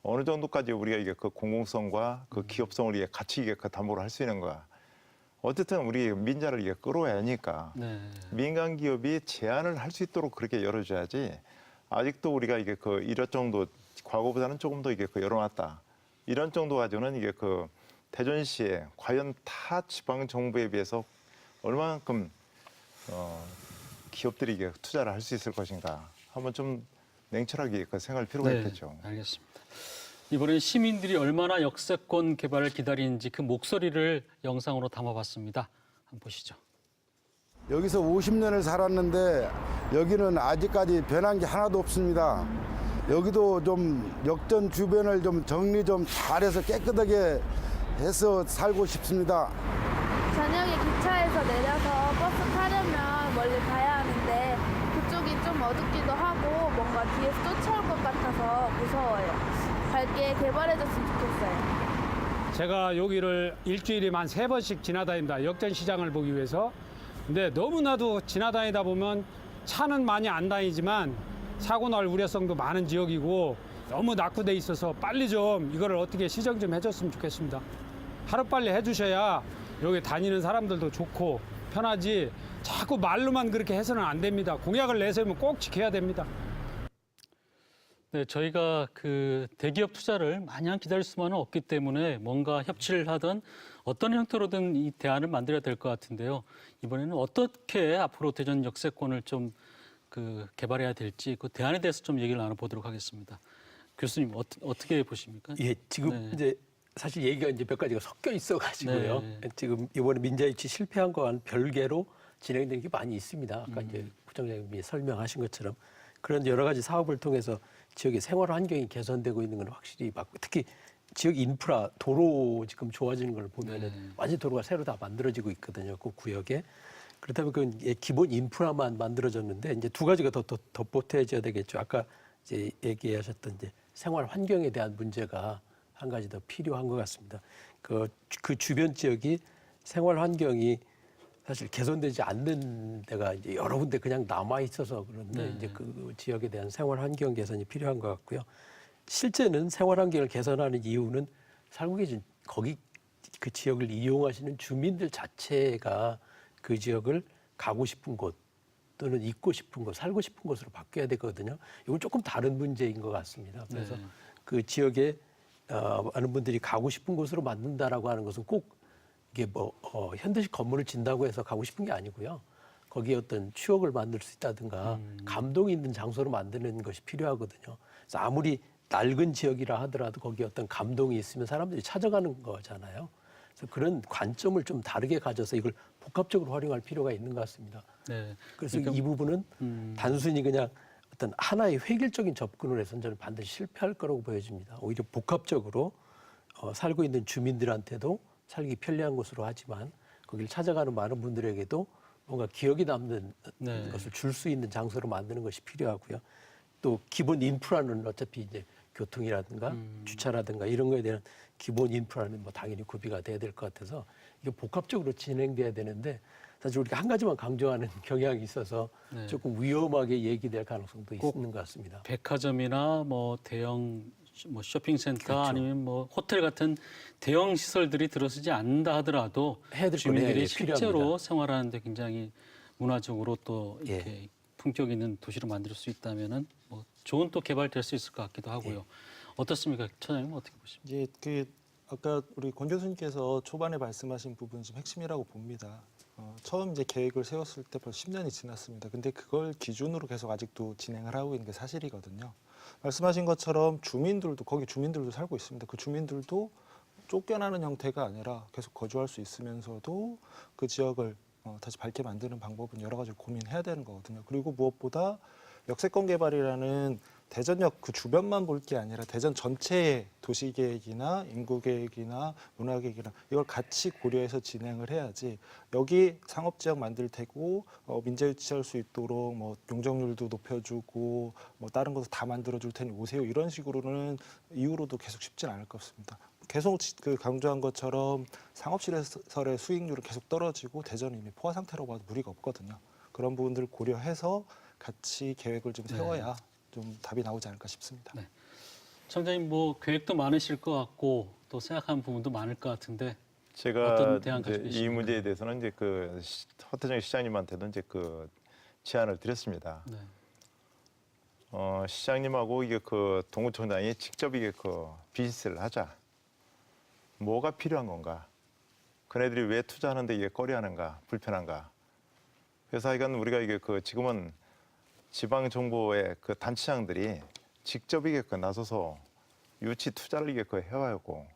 어느 정도까지 우리가 이게 그 공공성과 그 기업성을 이게 같이 이게 그 담보를 할 수 있는 거야. 어쨌든 우리 민자를 이게 끌어야 하니까 네. 민간 기업이 제안을 할 수 있도록 그렇게 열어줘야지. 아직도 우리가 이게 그 이런 정도 과거보다는 조금 더 이게 그 열어놨다. 이런 정도 가지고는 이게 그 대전시에 과연 타 지방 정부에 비해서 얼마만큼 기업들이 이게 투자를 할 수 있을 것인가 한번 좀 냉철하게 그 생각할 필요가 있겠죠. 알겠습니다. 이번엔 시민들이 얼마나 역세권 개발을 기다리는지 그 목소리를 영상으로 담아봤습니다. 한번 보시죠. 여기서 50년을 살았는데 여기는 아직까지 변한 게 하나도 없습니다. 여기도 좀 역전 주변을 좀 정리 좀 잘해서 깨끗하게 해서 살고 싶습니다. 저녁에 기차에서 내려서 버스 타려면 멀리 가야 하는데 그쪽이 좀 어둡기도 하고 뭔가 뒤에서 쫓아올 것 같아서 무서워요. 밝게 개발해줬으면 좋겠어요. 제가 여기를 일주일에만 3번씩 지나다닙니다. 역전시장을 보기 위해서. 근데 너무나도 지나다니다 보면 차는 많이 안 다니지만 사고 날 우려성도 많은 지역이고 너무 낙후돼 있어서 빨리 좀 이거를 어떻게 시정 좀 해줬으면 좋겠습니다. 하루빨리 해주셔야 여기 다니는 사람들도 좋고 편하지 자꾸 말로만 그렇게 해서는 안 됩니다. 공약을 내세우면 꼭 지켜야 됩니다. 네, 저희가 그 대기업 투자를 마냥 기다릴 수만은 없기 때문에 뭔가 협치를 하든 어떤 형태로든 이 대안을 만들어야 될 것 같은데요. 이번에는 어떻게 앞으로 대전 역세권을 좀 그 개발해야 될지 그 대안에 대해서 좀 얘기를 나눠보도록 하겠습니다. 교수님 어떻게 보십니까? 예, 지금 네. 이제 사실 얘기가 이제 몇 가지가 섞여 있어가지고요. 네. 지금 이번에 민자유치 실패한 거와는 별개로 진행된 게 많이 있습니다. 아까 이제 부총장님이 설명하신 것처럼 그런 여러 가지 사업을 통해서 지역의 생활 환경이 개선되고 있는 건 확실히 맞고 특히 지역 인프라 도로 지금 좋아지는 걸 보면은 완전 도로가 새로 다 만들어지고 있거든요. 그 구역에. 그렇다면 그 기본 인프라만 만들어졌는데 이제 두 가지가 더 덧보태져야 되겠죠. 아까 이제 얘기하셨던 이제 생활 환경에 대한 문제가 한 가지 더 필요한 것 같습니다. 그 주변 지역이 생활 환경이 사실 개선되지 않는 데가 이제 여러 군데 그냥 남아 있어서 그런데 이제 그 지역에 대한 생활 환경 개선이 필요한 것 같고요. 실제는 생활 환경을 개선하는 이유는 살고 계신 거기 그 지역을 이용하시는 주민들 자체가 그 지역을 가고 싶은 곳 또는 있고 싶은 곳, 살고 싶은 곳으로 바뀌어야 되거든요. 이건 조금 다른 문제인 것 같습니다. 그래서 그 지역에 많은 분들이 가고 싶은 곳으로 만든다라고 하는 것은 꼭 이게 뭐 현대식 건물을 짓는다고 해서 가고 싶은 게 아니고요. 거기에 어떤 추억을 만들 수 있다든가 감동이 있는 장소로 만드는 것이 필요하거든요. 그래서 아무리 낡은 지역이라 하더라도 거기에 어떤 감동이 있으면 사람들이 찾아가는 거잖아요. 그래서 그런 관점을 좀 다르게 가져서 이걸 복합적으로 활용할 필요가 있는 것 같습니다. 네. 그래서 이 부분은 단순히 그냥 어떤 하나의 획일적인 접근을 해서는 저는 반드시 실패할 거라고 보여집니다. 오히려 복합적으로 살고 있는 주민들한테도 살기 편리한 곳으로 하지만 거기를 찾아가는 많은 분들에게도 뭔가 기억이 남는 것을 줄 수 있는 장소로 만드는 것이 필요하고요. 또 기본 인프라는 어차피 이제 교통이라든가 주차라든가 이런 거에 대한 기본 인프라는 뭐 당연히 구비가 돼야 될 것 같아서 이게 복합적으로 진행돼야 되는데 사실 우리가 한 가지만 강조하는 경향이 있어서 조금 위험하게 얘기될 가능성도 있는 것 같습니다. 백화점이나 뭐 대형 뭐 쇼핑센터 그렇죠. 아니면 뭐 호텔 같은 대형 시설들이 들어서지 않는다 하더라도 해야 될 주민들이 건 실제로 필요합니다. 생활하는데 굉장히 문화적으로 또 이렇게 품격 있는 도시로 만들 수 있다면은 뭐 좋은 또 개발될 수 있을 것 같기도 하고요. 어떻습니까, 처장님 어떻게 보십니까? 이제 그 아까 우리 권 교수님께서 초반에 말씀하신 부분이 좀 핵심이라고 봅니다. 처음 이제 계획을 세웠을 때 벌써 10년이 지났습니다. 근데 그걸 기준으로 계속 아직도 진행을 하고 있는 게 사실이거든요. 말씀하신 것처럼 주민들도 거기 주민들도 살고 있습니다. 그 주민들도 쫓겨나는 형태가 아니라 계속 거주할 수 있으면서도 그 지역을 다시 밝게 만드는 방법은 여러 가지를 고민해야 되는 거거든요. 그리고 무엇보다 역세권 개발이라는 대전역 그 주변만 볼 게 아니라 대전 전체의 도시계획이나 인구계획이나 문화계획이나 이걸 같이 고려해서 진행을 해야지 여기 상업지역 만들 테고 민재유치할 수 있도록 뭐 용적률도 높여주고 뭐 다른 것도 다 만들어줄 테니 오세요 이런 식으로는 이후로도 계속 쉽진 않을 것 같습니다. 계속 강조한 것처럼 상업시설의 수익률은 계속 떨어지고 대전은 이미 포화 상태라고 봐도 무리가 없거든요. 그런 부분들을 고려해서 같이 계획을 좀 세워야 좀 답이 나오지 않을까 싶습니다. 네. 청장님 뭐 계획도 많으실 것 같고 또 생각하는 부분도 많을 것 같은데 제가 어떤 대안 가지고 이제 이 계십니까? 문제에 대해서는 이제 허태정 시장님한테도 이제 제안을 드렸습니다. 네. 시장님하고 이게 동구청장이 직접 이게 비즈니스를 하자. 뭐가 필요한 건가? 그네들이 왜 투자하는데 이게 꺼려하는가? 불편한가? 그래서 하여간 우리가 이게 지금은 지방 정부의 단체장들이 직접 이게 나서서 유치 투자를 이게 해와고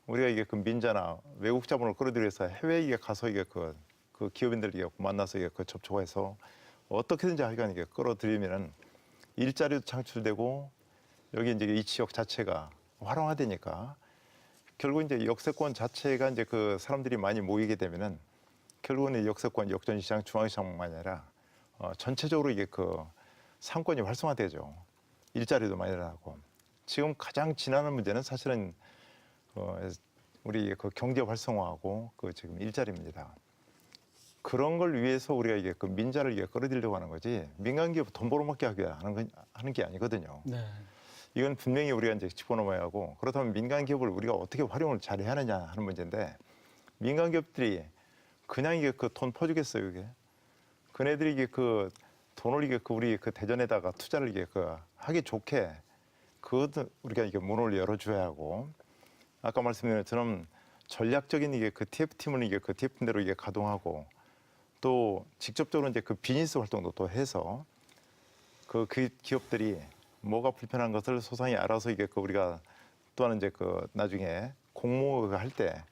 우리가 이게 민자나 외국 자본을 끌어들여서 해외에 이게 가서 이게 기업인들 이게 만나서 이게 접촉해서 어떻게든지 하여간 이게 끌어들이면은 일자리도 창출되고 여기 이제 이 지역 자체가 활성화되니까 결국 이제 역세권 자체가 이제 사람들이 많이 모이게 되면은 결국은 역세권, 역전시장, 중앙시장만이 아니라 전체적으로 이게 상권이 활성화되죠. 일자리도 많이 나고 지금 가장 지난한 문제는 사실은 우리 경제 활성화하고 지금 일자리입니다. 그런 걸 위해서 우리가 이게 민자를 이게 끌어들이려고 하는 거지 민간 기업 돈 벌어먹게 하는 게 아니거든요. 네. 이건 분명히 우리가 이제 짚어넘어야 하고 그렇다면 민간 기업을 우리가 어떻게 활용을 잘해야 하느냐 하는 문제인데 민간 기업들이 그냥 이게 돈 퍼주겠어요, 이게. 그네들이 이게 돈을 이게 우리 대전에다가 투자를 이게 하기 좋게 그것도 우리가 이게 문을 열어줘야 하고 아까 말씀드린 것처럼 전략적인 이게 TF팀을 이게 TF팀대로 이게 가동하고 또 직접적으로 이제 비즈니스 활동도 또 해서 그 기업들이 뭐가 불편한 것을 소상히 알아서 이게 우리가 또한 이제 나중에 공모를 할 때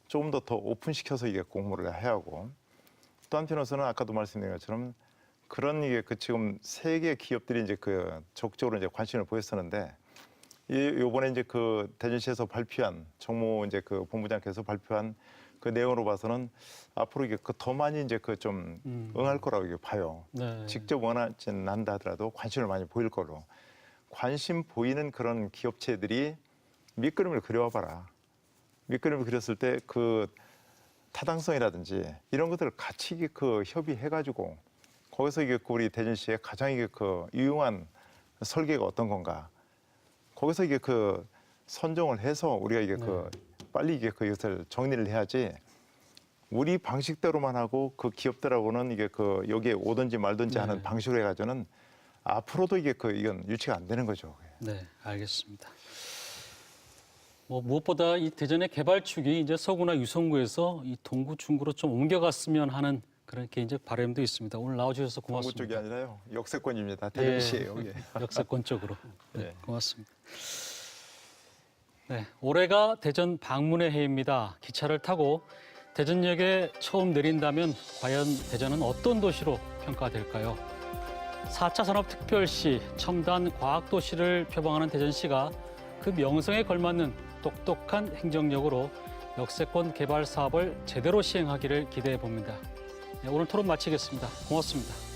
조금 더 오픈시켜서 이게 공모를 해야 하고 또 한편으로서는 아까도 말씀드린 것처럼 그런 이게 지금 세계 기업들이 이제 적극적으로 이제 관심을 보였었는데 요번에 이제 대전시에서 발표한 정모 이제 본부장께서 발표한 그 내용으로 봐서는 앞으로 이게 더 많이 이제 좀 응할 거라고 이게 봐요. 네. 직접 원하지는 않다 하더라도 관심을 많이 보일 걸로. 관심 보이는 그런 기업체들이 밑그림을 그려와 봐라. 밑그림을 그렸을 때 타당성이라든지 이런 것들을 같이 이게 협의해가지고 거기서 이게 우리 대전시에 가장 이게 유용한 설계가 어떤 건가. 거기서 이게 선정을 해서 우리가 이게 빨리 이게 이것을 정리를 해야지 우리 방식대로만 하고 기업들하고는 이게 여기에 오든지 말든지 하는 방식으로 해가지고는 앞으로도 이게 이건 유치가 안 되는 거죠. 네, 알겠습니다. 뭐 무엇보다 이 대전의 개발축이 이제 서구나 유성구에서 이 동구 중구로 좀 옮겨갔으면 하는 그런 개인적 바람도 있습니다. 오늘 나와주셔서 동구 고맙습니다. 쪽이 아니라요. 역세권입니다. 대전시예요. 예. 역세권 쪽으로. 네, 네. 고맙습니다. 네, 올해가 대전 방문의 해입니다. 기차를 타고 대전역에 처음 내린다면 과연 대전은 어떤 도시로 평가될까요? 4차 산업특별시, 첨단 과학도시를 표방하는 대전시가 그 명성에 걸맞는 똑똑한 행정력으로 역세권 개발 사업을 제대로 시행하기를 기대해 봅니다. 네, 오늘 토론 마치겠습니다. 고맙습니다.